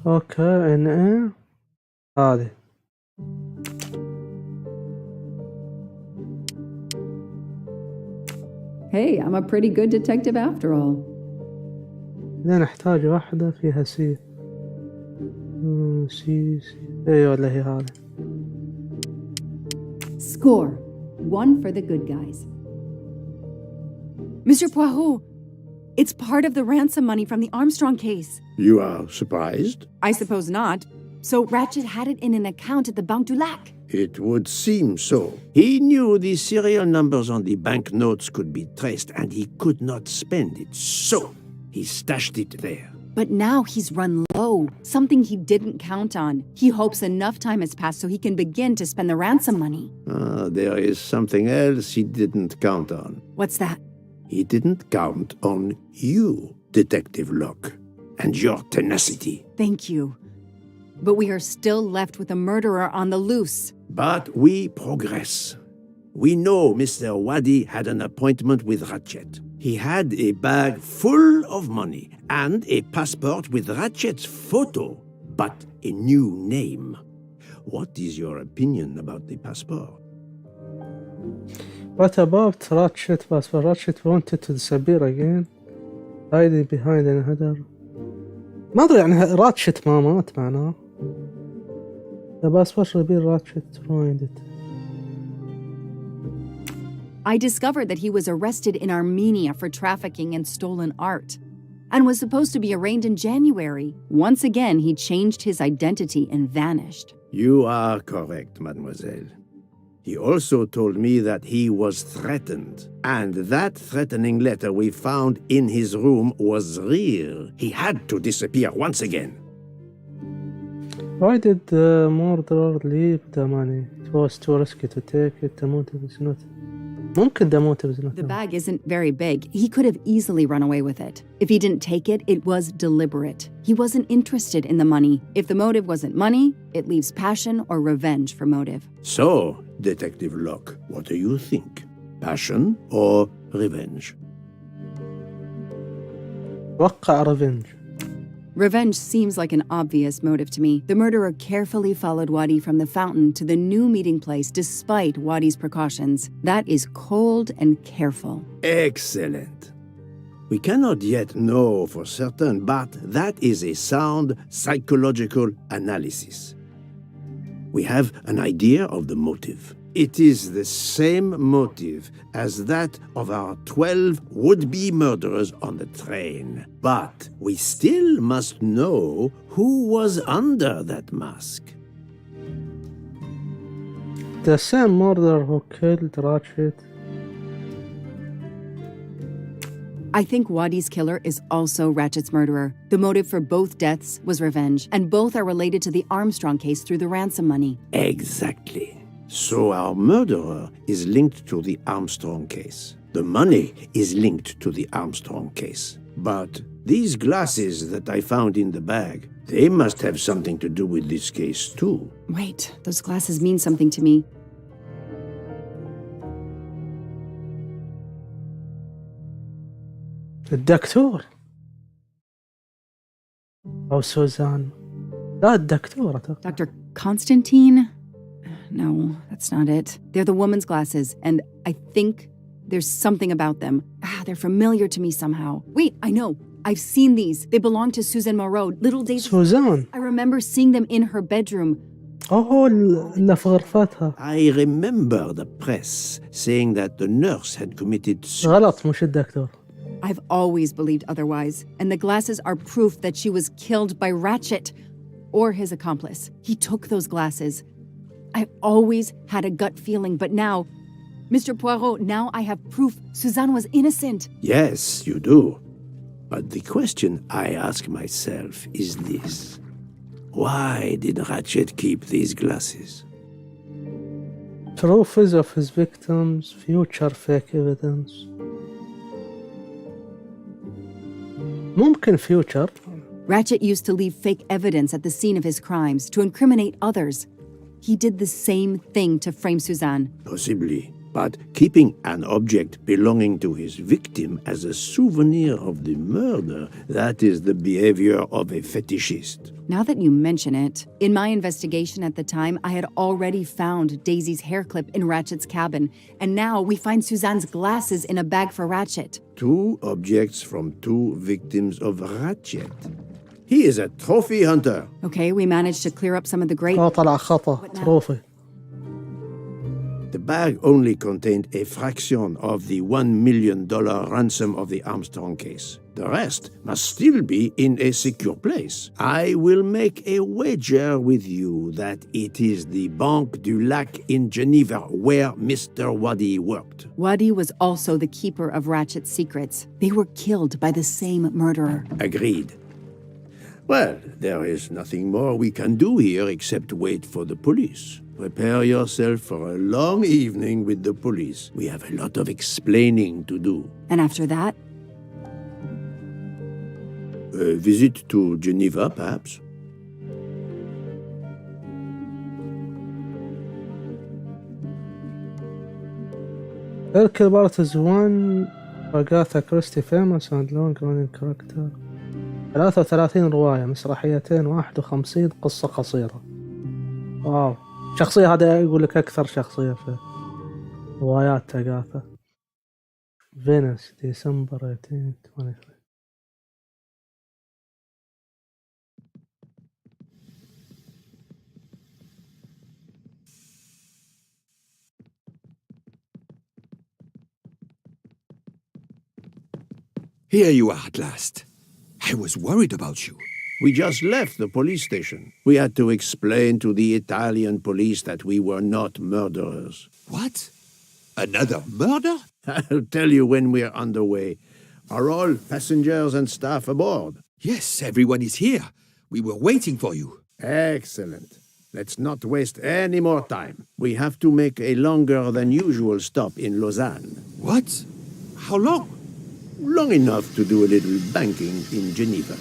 اوكي ان هذه. Hey, I'm a pretty good detective after all. لا نحتاج واحدة فيها سي. ايوه اللي هي هذه. Score. 1 for the good guys. Mr. Poirot, it's part of the ransom money from the Armstrong case. You are surprised? I suppose not. So Ratchet had it in an account at the Banque du Lac. It would seem so. He knew the serial numbers on the banknotes could be traced, and he could not spend it, so he stashed it there. But now he's run low, something he didn't count on. He hopes enough time has passed so he can begin to spend the ransom money. There is something else he didn't count on. What's that? He didn't count on you, Detective Locke, and your tenacity. Thank you. But we are still left with a murderer on the loose. But we progress. We know Mr. Waddy had an appointment with Ratchet. He had a bag full of money and a passport with Ratchet's photo, but a new name. What is your opinion about the passport? What about Ratchet passport? Ratchet wanted to disappear again, hiding behind an header. ما أدري يعني راتشت ما مات معناه. The passport revealed Ratchet to find it. I discovered that he was arrested in Armenia for trafficking in stolen art and was supposed to be arraigned in January. Once again, he changed his identity and vanished. You are correct, mademoiselle. He also told me that he was threatened, and that threatening letter we found in his room was real. He had to disappear once again. Why did the murderer leave the money? It was too risky to take it. The motive is not. ممكن the motive is not. The bag isn't very big. He could have easily run away with it. If he didn't take it, it was deliberate. He wasn't interested in the money. If the motive wasn't money, it leaves passion or revenge for motive. So, Detective Locke, what do you think? Passion or revenge? وقع revenge. Revenge seems like an obvious motive to me. The murderer carefully followed Waddy from the fountain to the new meeting place despite Waddy's precautions. That is cold and careful. Excellent. We cannot yet know for certain, but that is a sound psychological analysis. We have an idea of the motive. It is the same motive as that of our 12 would-be murderers on the train. But we still must know who was under that mask. The same murderer who killed Ratchet. I think Waddy's killer is also Ratchet's murderer. The motive for both deaths was revenge, and both are related to the Armstrong case through the ransom money. Exactly. So our murderer is linked to the Armstrong case. The money is linked to the Armstrong case. But these glasses that I found in the bag, they must have something to do with this case too. Wait, those glasses mean something to me. الدكتور أو سوزان. لا الدكتور. Dr. Constantine? No, that's not it. They're the woman's glasses, and I think there's something about them. They're familiar to me somehow. Wait, I know. I've seen these. They belong to Suzanne Moreau, little Daisy. سوزان. I remember seeing them in her bedroom. اللي في غرفتها. I remember the press saying that the nurse had committed غلط مش الدكتور. I've always believed otherwise, and the glasses are proof that she was killed by Ratchet or his accomplice. He took those glasses. I always had a gut feeling, but now, Mr. Poirot, now I have proof Suzanne was innocent. Yes, you do. But the question I ask myself is this. Why did Ratchet keep these glasses? Trophies of his victims, future fake evidence. ممكن future. Ratchet used to leave fake evidence at the scene of his crimes to incriminate others. He did the same thing to frame Suzanne. Possibly. But keeping an object belonging to his victim as a souvenir of the murder, that is the behavior of a fetishist. Now that you mention it, in my investigation at the time, I had already found Daisy's hair clip in Ratchet's cabin, and now we find Suzanne's glasses in a bag for Ratchet. 2 objects from 2 victims of Ratchet. He is a trophy hunter. Okay, we managed to clear up some of the great... طلع خطأ. تروفي. The bag only contained a fraction of the $1 million ransom of the Armstrong case. The rest must still be in a secure place. I will make a wager with you that it is the Banque du Lac in Geneva where Mr. Wadi worked. Wadi was also the keeper of Ratchet's secrets. They were killed by the same murderer. Agreed. Well, there is nothing more we can do here except wait for the police. Prepare yourself for a long evening with the police. We have a lot of explaining to do. And after that? A visit to Geneva, perhaps? Hercule is one Agatha Christie famous and long-running character. 33 رواية، مسرحيتين، 51 قصة قصيرة. واو. الشخصية هذا يقول لك أكثر شخصية في روايات أغاثا. فينيس ديسمبر 1823. Here you are at last. I was worried about you. We just left the police station. We had to explain to the Italian police that we were not murderers. What? Another murder? I'll tell you when we're underway. Are all passengers and staff aboard? Yes, everyone is here. We were waiting for you. Excellent. Let's not waste any more time. We have to make a longer than usual stop in Lausanne. What? How long? Long enough to do a little banking in Geneva.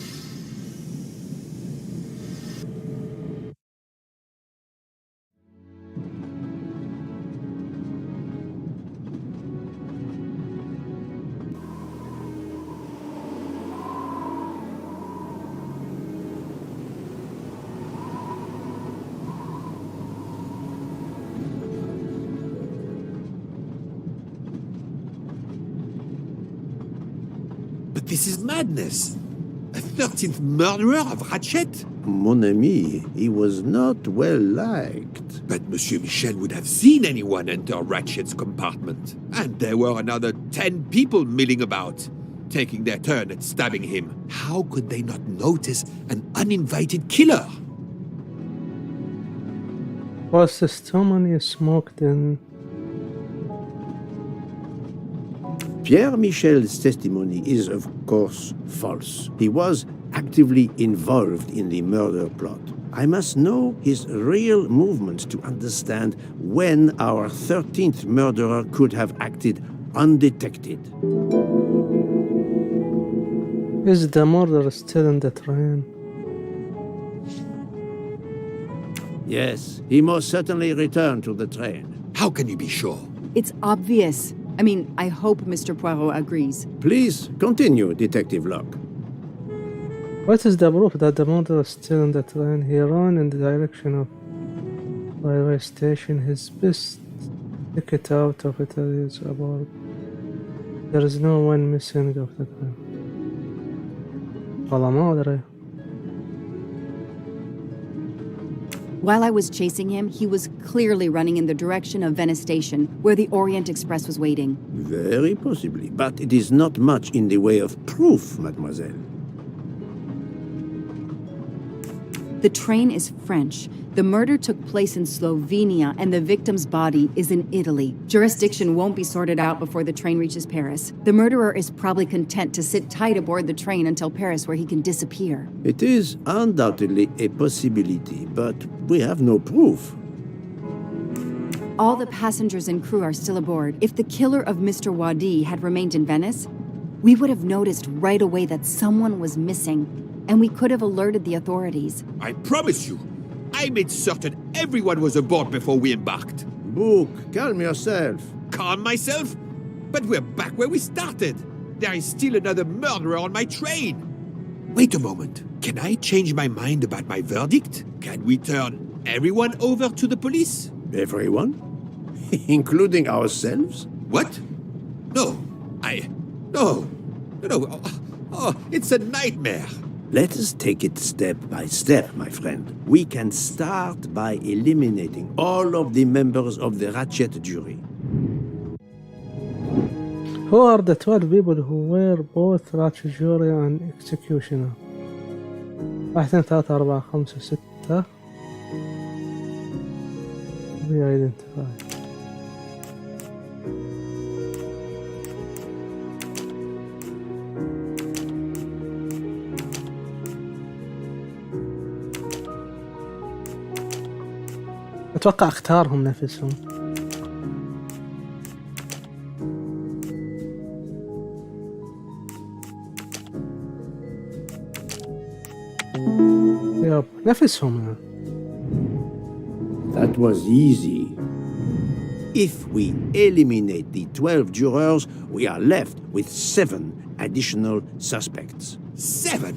But this is madness. A 13th murderer of Ratchet? Mon ami, he was not well liked. But Monsieur Michel would have seen anyone enter Ratchet's compartment. And there were another 10 people milling about, taking their turn at stabbing him. How could they not notice an uninvited killer? Was this too many smoked in? Pierre Michel's testimony is, of course, false. He was actively involved in the murder plot. I must know his real movements to understand when our 13th murderer could have acted undetected. Is the murderer still in the train? Yes, he most certainly returned to the train. How can you be sure? It's obvious. I mean, I hope Mr. Poirot agrees. Please continue, Detective Locke. What is the proof that the murderer is still in the train? He ran in the direction of railway station. His best ticket out of it is aboard. There is no one missing of the time. والله ما أدري. While I was chasing him, he was clearly running in the direction of Venice Station, where the Orient Express was waiting. Very possibly, but it is not much in the way of proof, mademoiselle. The train is French. The murder took place in Slovenia, and the victim's body is in Italy. Jurisdiction won't be sorted out before the train reaches Paris. The murderer is probably content to sit tight aboard the train until Paris, where he can disappear. It is undoubtedly a possibility, but we have no proof. All the passengers and crew are still aboard. If the killer of Mr. Wadi had remained in Venice, we would have noticed right away that someone was missing, and we could have alerted the authorities. I promise you, I made certain everyone was aboard before we embarked. Book, calm yourself. Calm myself? But we're back where we started. There is still another murderer on my train. Wait a moment. Can I change my mind about my verdict? Can we turn everyone over to the police? Everyone? Including ourselves? What? No. No. Oh, it's a nightmare. Let us take it step by step, my friend. We can start by eliminating all of the members of the Ratchet jury. Who are the 12 people who were both Ratchet jury and executioner? 1 2 3 4 5 6 We identify. أتوقع اختارهم نفسهم. يب نفسهم يعني. That was easy. If we eliminate the 12 jurors, we are left with 7 additional suspects. 7?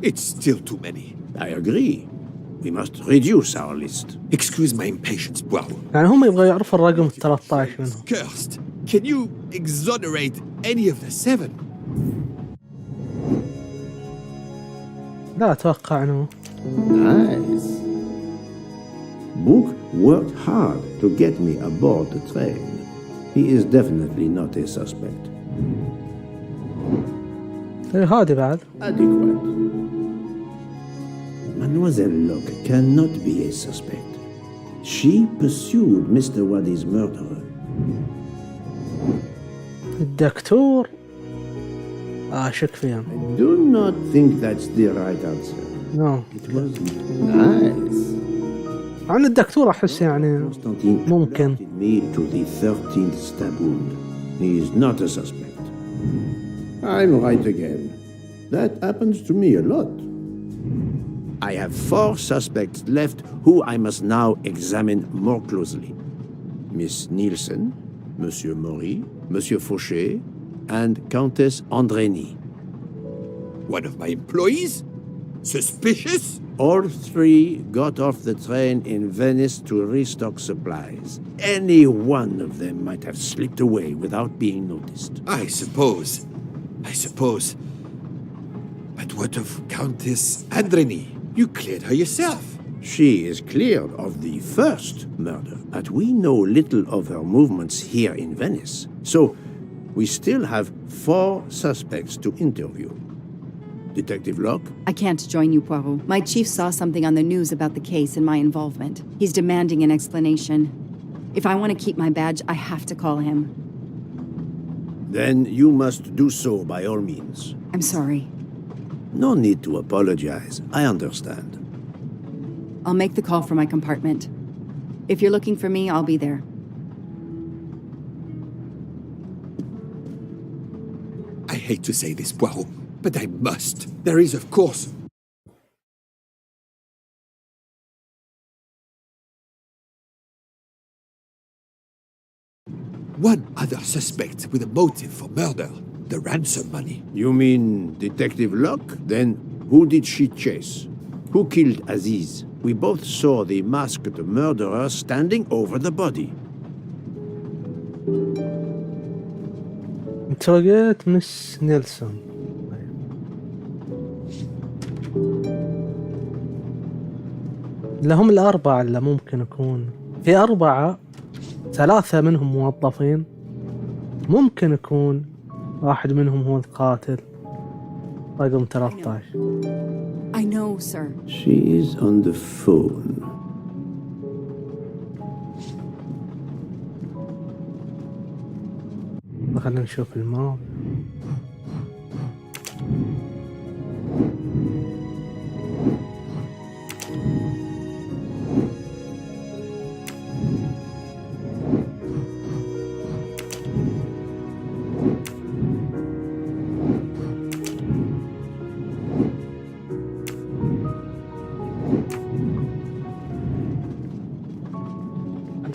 It's still too many. I agree. We must reduce our list. Excuse my impatience, Poirot. يعني هم يبغوا يعرفوا الرقم 13 منهم. Cursed. Can you exonerate any of the 7? لا أتوقع إنه. Nice. Book worked hard to get me aboard the train. He is definitely not a suspect. هادي بعد. Adequate. Mademoiselle Locke cannot be a suspect. She pursued Mr. Wadi's murderer. الدكتور أشك فيهم. I do not think that's the right answer. No. It was nice. عن الدكتور أحس يعني Constantine ممكن. alerted me to the 13th stab wound. He is not a suspect. I'm right again. That happens to me a lot. I have 4 suspects left who I must now examine more closely. Miss Nielsen, Monsieur Maury, Monsieur Fauché, and Countess Andreni. One of my employees? Suspicious? All 3 got off the train in Venice to restock supplies. Any one of them might have slipped away without being noticed. I suppose. But what of Countess Andreni? You cleared her yourself. She is cleared of the first murder, but we know little of her movements here in Venice. So, we still have 4 suspects to interview. Detective Locke? I can't join you, Poirot. My chief saw something on the news about the case and my involvement. He's demanding an explanation. If I want to keep my badge, I have to call him. Then you must do so by all means. I'm sorry. No need to apologize. I understand. I'll make the call from my compartment. If you're looking for me, I'll be there. I hate to say this, Poirot, but I must. There is, of course, one other suspect with a motive for murder. The ransom money. You mean Detective Locke? Then who did she chase? Who killed Aziz? We both saw the masked murderer standing over the body. interrogate Miss نيلسون. لهم الأربعة اللي ممكن يكون في أربعة، 3 منهم موظفين، ممكن يكون واحد منهم هو القاتل. رقم 13. I know, sir. She is on the phone. خلينا نشوف الماضي.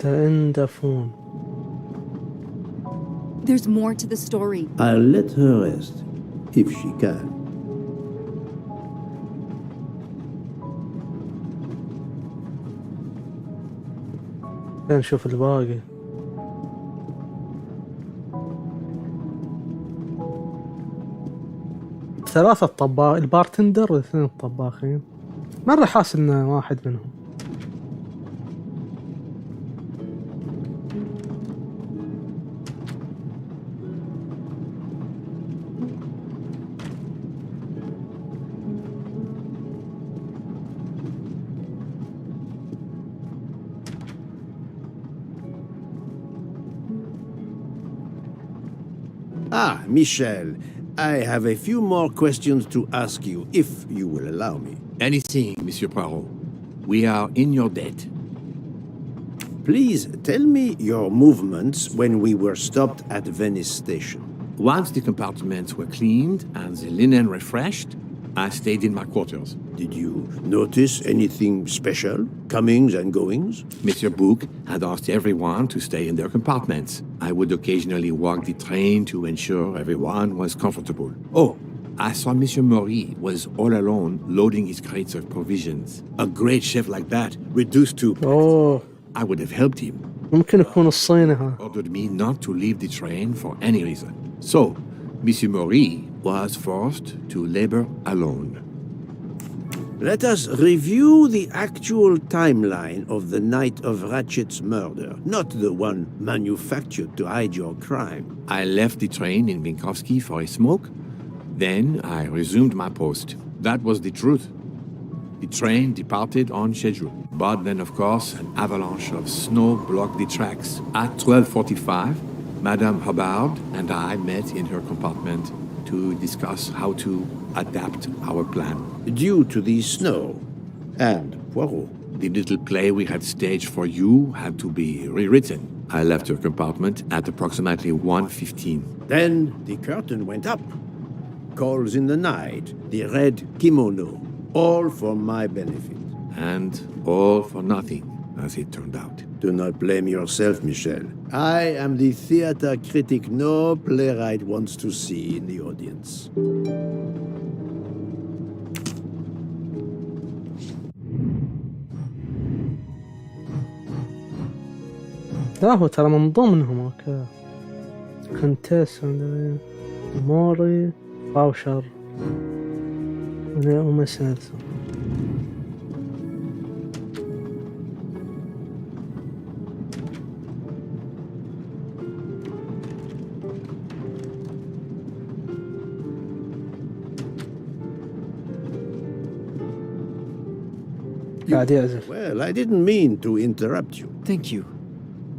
عنده فون. There's more to the story. I'll let her rest, if she can. خلينا نشوف الباقي. ثلاثة طباخ، البارتندر والاثنين الطباخين. مرة حاس انه واحد منهم. Ah, Michel, I have a few more questions to ask you, if you will allow me. Anything, Monsieur Poirot. We are in your debt. Please tell me your movements when we were stopped at Venice Station. Once the compartments were cleaned and the linen refreshed, I stayed in my quarters. Did you notice anything special? Comings and goings? Monsieur Bouc had asked everyone to stay in their compartments. I would occasionally walk the train to ensure everyone was comfortable. Oh, I saw Monsieur Maury was all alone loading his crates of provisions. A great chef like that, reduced to... اوه I would have helped him. ممكن يكون الصيني ها. Ordered me not to leave the train for any reason. So, Monsieur Maury was forced to labor alone. Let us review the actual timeline of the night of Ratchet's murder, not the one manufactured to hide your crime. I left the train in Minkowski for a smoke. Then I resumed my post. That was the truth. The train departed on schedule. But then, of course, an avalanche of snow blocked the tracks. At 12:45, Madame Hubbard and I met in her compartment to discuss how to adapt our plan. Due to the snow and Poirot. The little play we had staged for you had to be rewritten. I left her compartment at approximately 1:15. Then the curtain went up. Calls in the night, the red kimono, all for my benefit. And all for nothing, as it turned out. Do not blame yourself, Michel. I am the theater critic no playwright wants to see in the audience. لا هو ترى من ضمنهم. اوكي كنتيس موري باوشر ومس نيلسون. قاعد يعزف. Well, I didn't mean to interrupt you. Thank you.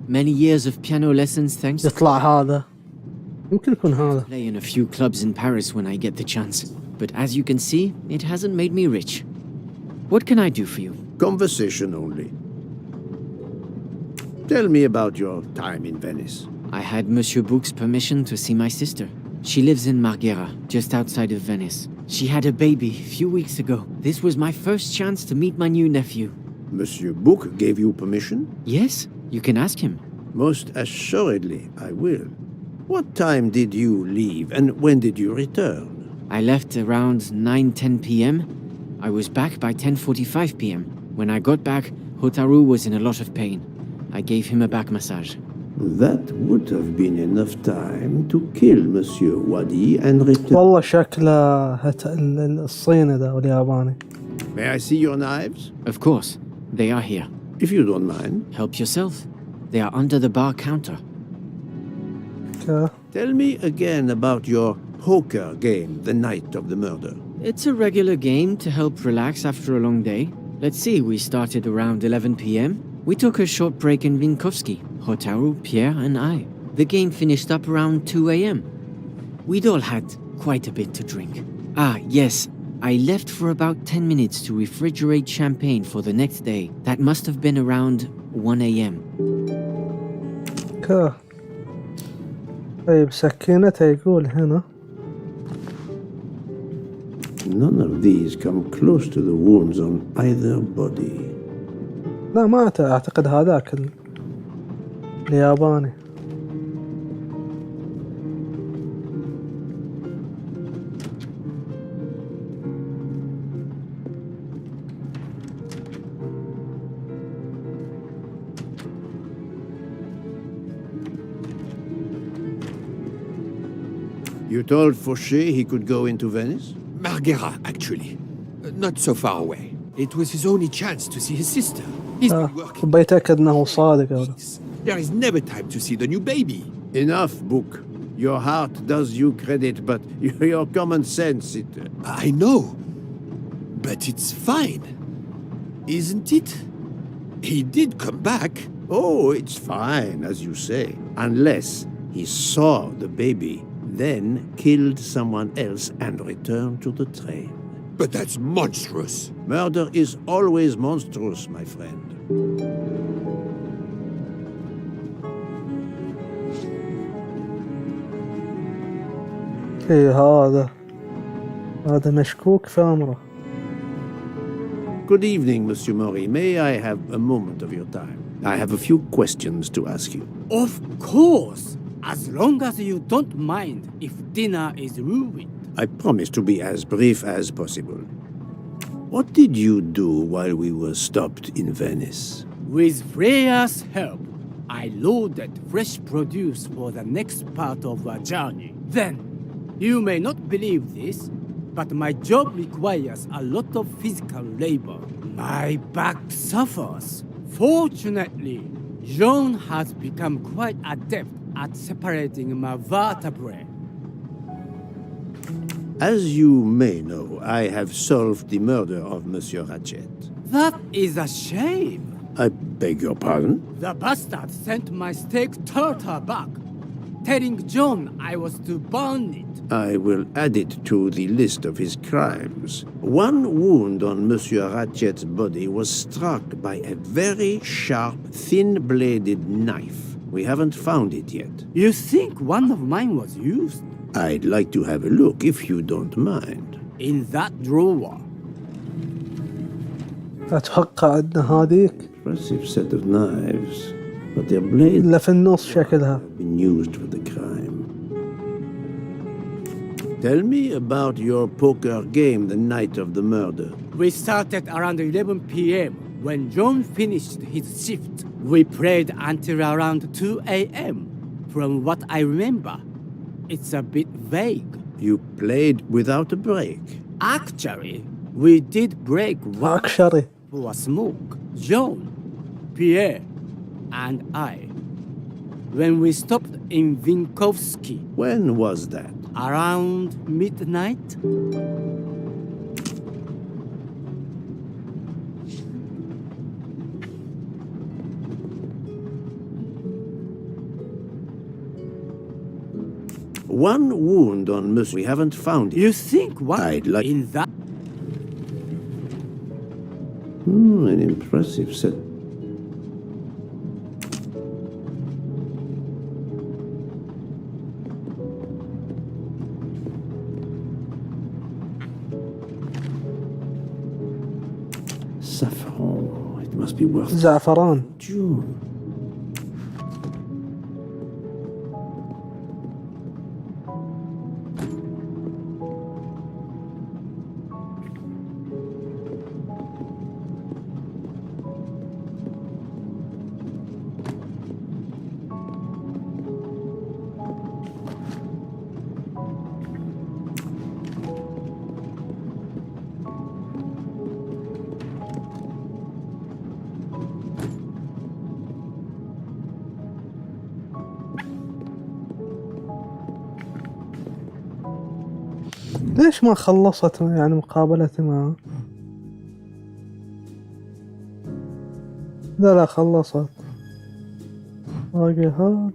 Many years of piano lessons, thanks. يطلع هذا. يمكن يكون هذا. Play in a few clubs in Paris when I get the chance. But as you can see, it hasn't made me rich. What can I do for you? Conversation only. Tell me about your time in Venice. I had Monsieur Bouc's permission to see my sister. She lives in Marghera, just outside of Venice. She had a baby a few weeks ago. This was my first chance to meet my new nephew. Monsieur Bouc gave you permission? Yes, you can ask him. Most assuredly, I will. What time did you leave and when did you return? I left around 9:10 p.m. I was back by 10:45 p.m. When I got back, Hotaru was in a lot of pain. I gave him a back massage. That would have been enough time to kill Monsieur Wadi and return. والله شكله الصيني ذا والياباني. May I see your knives? Of course, they are here. If you don't mind. Help yourself. They are under the bar counter. Okay. Tell me again about your poker game the night of the murder. It's a regular game to help relax after a long day. Let's see, we started around 11 p.m. We took a short break in Vinkovsky, Hotaru, Pierre, and I. The game finished up around 2 a.m. We'd all had quite a bit to drink. Ah, yes, I left for about 10 minutes to refrigerate champagne for the next day. That must have been around 1 a.m. Okay. طيب سكينته يقول هنا. None of these come close to the wounds on either body. لا ما أعتقد هذاك الياباني. You told Fauché he could go into Venice? Marghera, actually. Not so far away. It was his only chance to see his sister. He's been working. بيتأكد أنه صادق هذا. There is never time to see the new baby. Enough, Book. Your heart does you credit, but your common sense, it... I know. But it's fine. Isn't it? He did come back. Oh, it's fine, as you say. Unless he saw the baby, then killed someone else and returned to the train. But that's monstrous. Murder is always monstrous, my friend. إيه هذا مشكوك في أمره. Good evening, Monsieur Mori. May I have a moment of your time? I have a few questions to ask you. Of course, as long as you don't mind if dinner is ruined. I promise to be as brief as possible. What did you do while we were stopped in Venice? With Freya's help, I loaded fresh produce for the next part of our journey. Then, you may not believe this, but my job requires a lot of physical labor. My back suffers. Fortunately, Jean has become quite adept at separating my vertebrae. As you may know, I have solved the murder of Monsieur Ratchet. That is a shame. I beg your pardon? The bastard sent my steak tartar back, telling John I was to burn it. I will add it to the list of his crimes. One wound on Monsieur Ratchet's body was struck by a very sharp, thin-bladed knife. We haven't found it yet. You think one of mine was used? I'd like to have a look, if you don't mind. In that drawer. أتوقع أن هذيك Impressive set of knives, but their blades إلا في النص شكلها. have been used for the crime. Tell me about your poker game the night of the murder. We started around 11 p.m. When John finished his shift. We played until around 2 a.m. From what I remember, it's a bit vague. You played without a break. Actually, we did break once أكشري. for a smoke. John, Pierre, and I. When we stopped in Vinkovsky, When was that? around midnight. One wound on Monsieur. We haven't found it. You think what? I'd like- In that? An impressive set. Saffron. It must be worth زعفران. June. ليش ما خلصت يعني مقابلتي معه؟ لا خلصت. باقي هذا.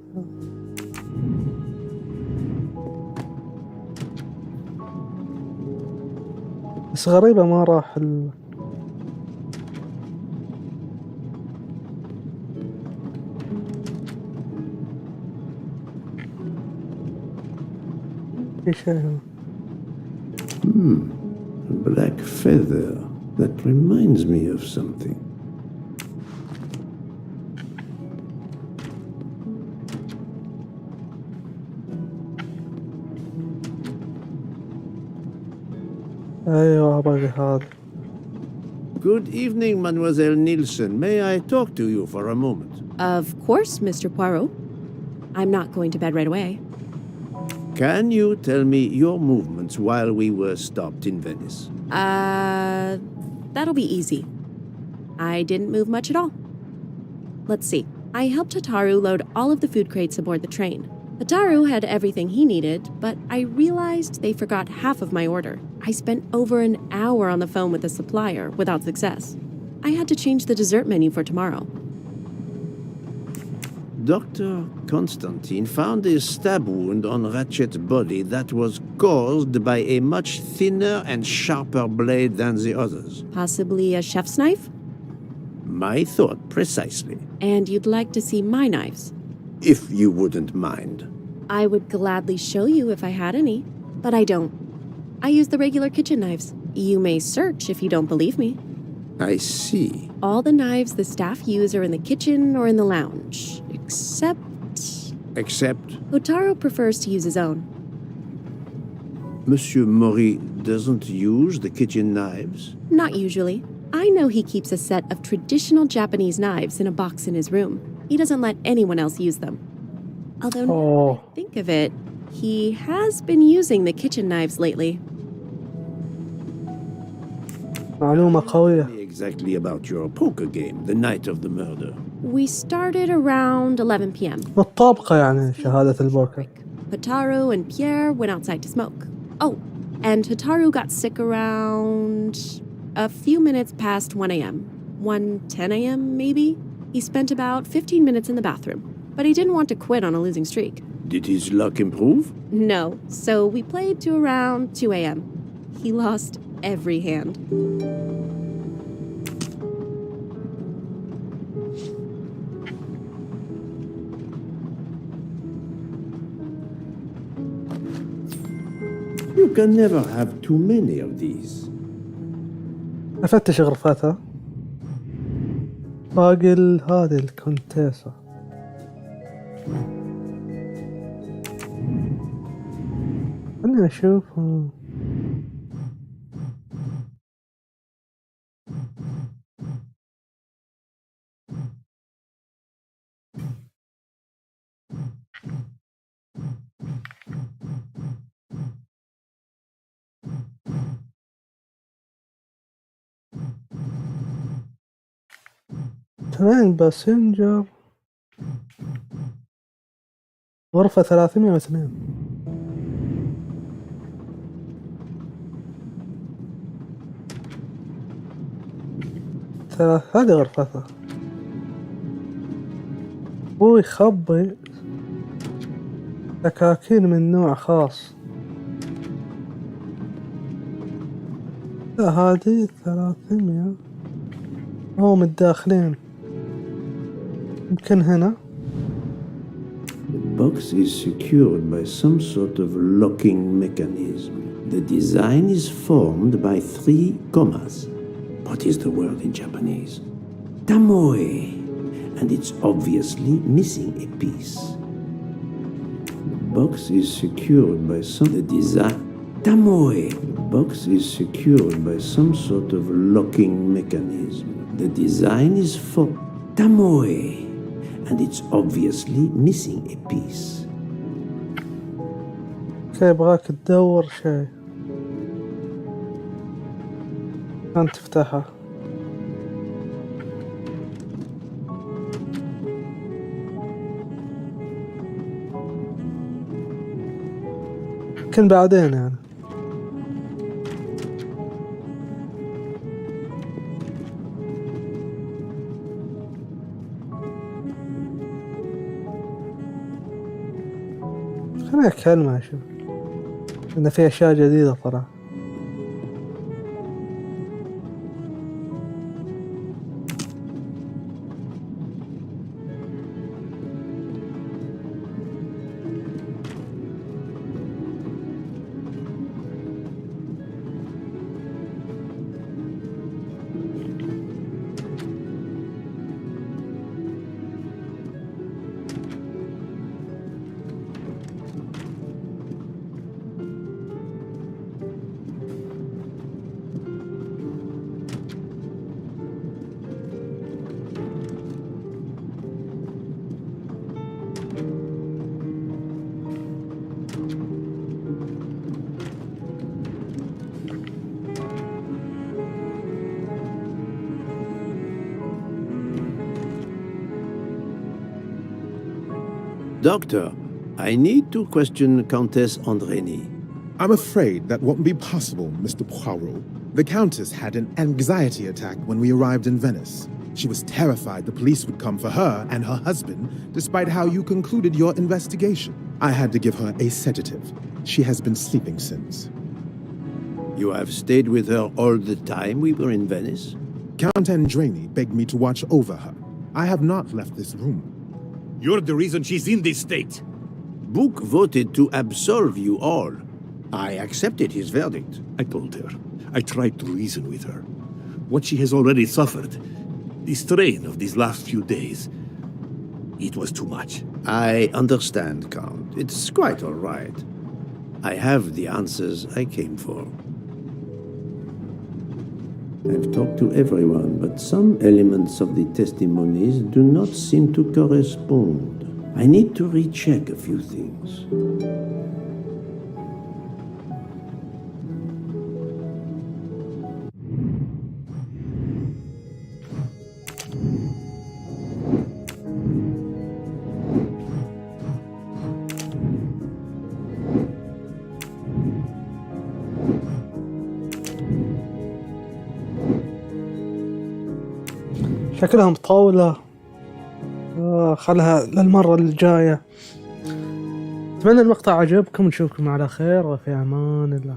بس غريبة ما راح في شيء هنا. A black feather. That reminds me of something. أيوة باقي هذا. Good evening, Mademoiselle Nielsen. May I talk to you for a moment? Of course, Mr. Poirot. I'm not going to bed right away. Can you tell me your movements while we were stopped in Venice? That'll be easy. I didn't move much at all. Let's see. I helped Hataru load all of the food crates aboard the train. Hataru had everything he needed, but I realized they forgot half of my order. I spent over an hour on the phone with the supplier without success. I had to change the dessert menu for tomorrow. Dr. Constantine found a stab wound on Ratchet's body that was caused by a much thinner and sharper blade than the others. Possibly a chef's knife? My thought precisely. And you'd like to see my knives? If you wouldn't mind. I would gladly show you if I had any, but I don't. I use the regular kitchen knives. You may search if you don't believe me. I see. All the knives the staff use are in the kitchen or in the lounge, except... Except? Hotaro prefers to use his own. Monsieur Mori doesn't use the kitchen knives? Not usually. I know he keeps a set of traditional Japanese knives in a box in his room. He doesn't let anyone else use them. Although now that I think of it, he has been using the kitchen knives lately. معلومة قوية. Tell me exactly about your poker game the night of the murder. We started around 11 p.m. متطابقة يعني شهادة البوكر. Hataru and Pierre went outside to smoke. Oh, and Hataru got sick around a few minutes past 1 a.m. 1:10 a.m. maybe? He spent about 15 minutes in the bathroom, but he didn't want to quit on a losing streak. Did his luck improve? No, so we played to around 2 a.m. He lost every hand. You can never have too many of these. أفتش غرفتها. باقي هذه الكونتيسة. خليني أشوف. ترين باسنجر غرفة 302. هذه غرفتها. هو يخبي دكاكين من نوع خاص. لا هذه 300. هم الداخلين. يمكن هنا. The box is secured by some sort of locking mechanism. The design is formed by 3 commas. What is the word in Japanese? Tamoe. And it's obviously missing a piece. The box is secured by the design. Tamoe. The box is secured by some sort of locking mechanism. The design is for Tamoe. And it's obviously missing a piece. يبغاك تدور شيء. أنت تفتحها. يمكن بعدين يعني. خليني أكلمها أشوف إن في أشياء جديدة صراحة. Doctor, I need to question Countess Andreni. I'm afraid that won't be possible, Mr. Poirot. The Countess had an anxiety attack when we arrived in Venice. She was terrified the police would come for her and her husband, despite how you concluded your investigation. I had to give her a sedative. She has been sleeping since. You have stayed with her all the time we were in Venice? Count Andreni begged me to watch over her. I have not left this room. You're the reason she's in this state. Book voted to absolve you all. I accepted his verdict. I told her. I tried to reason with her. What she has already suffered, the strain of these last few days, it was too much. I understand, Count. It's quite all right. I have the answers I came for. I've talked to everyone, but some elements of the testimonies do not seem to correspond. I need to recheck a few things. شكلها مطولة. خلها للمرة الجاية. أتمنى المقطع عجبكم، نشوفكم على خير وفي أمان الله.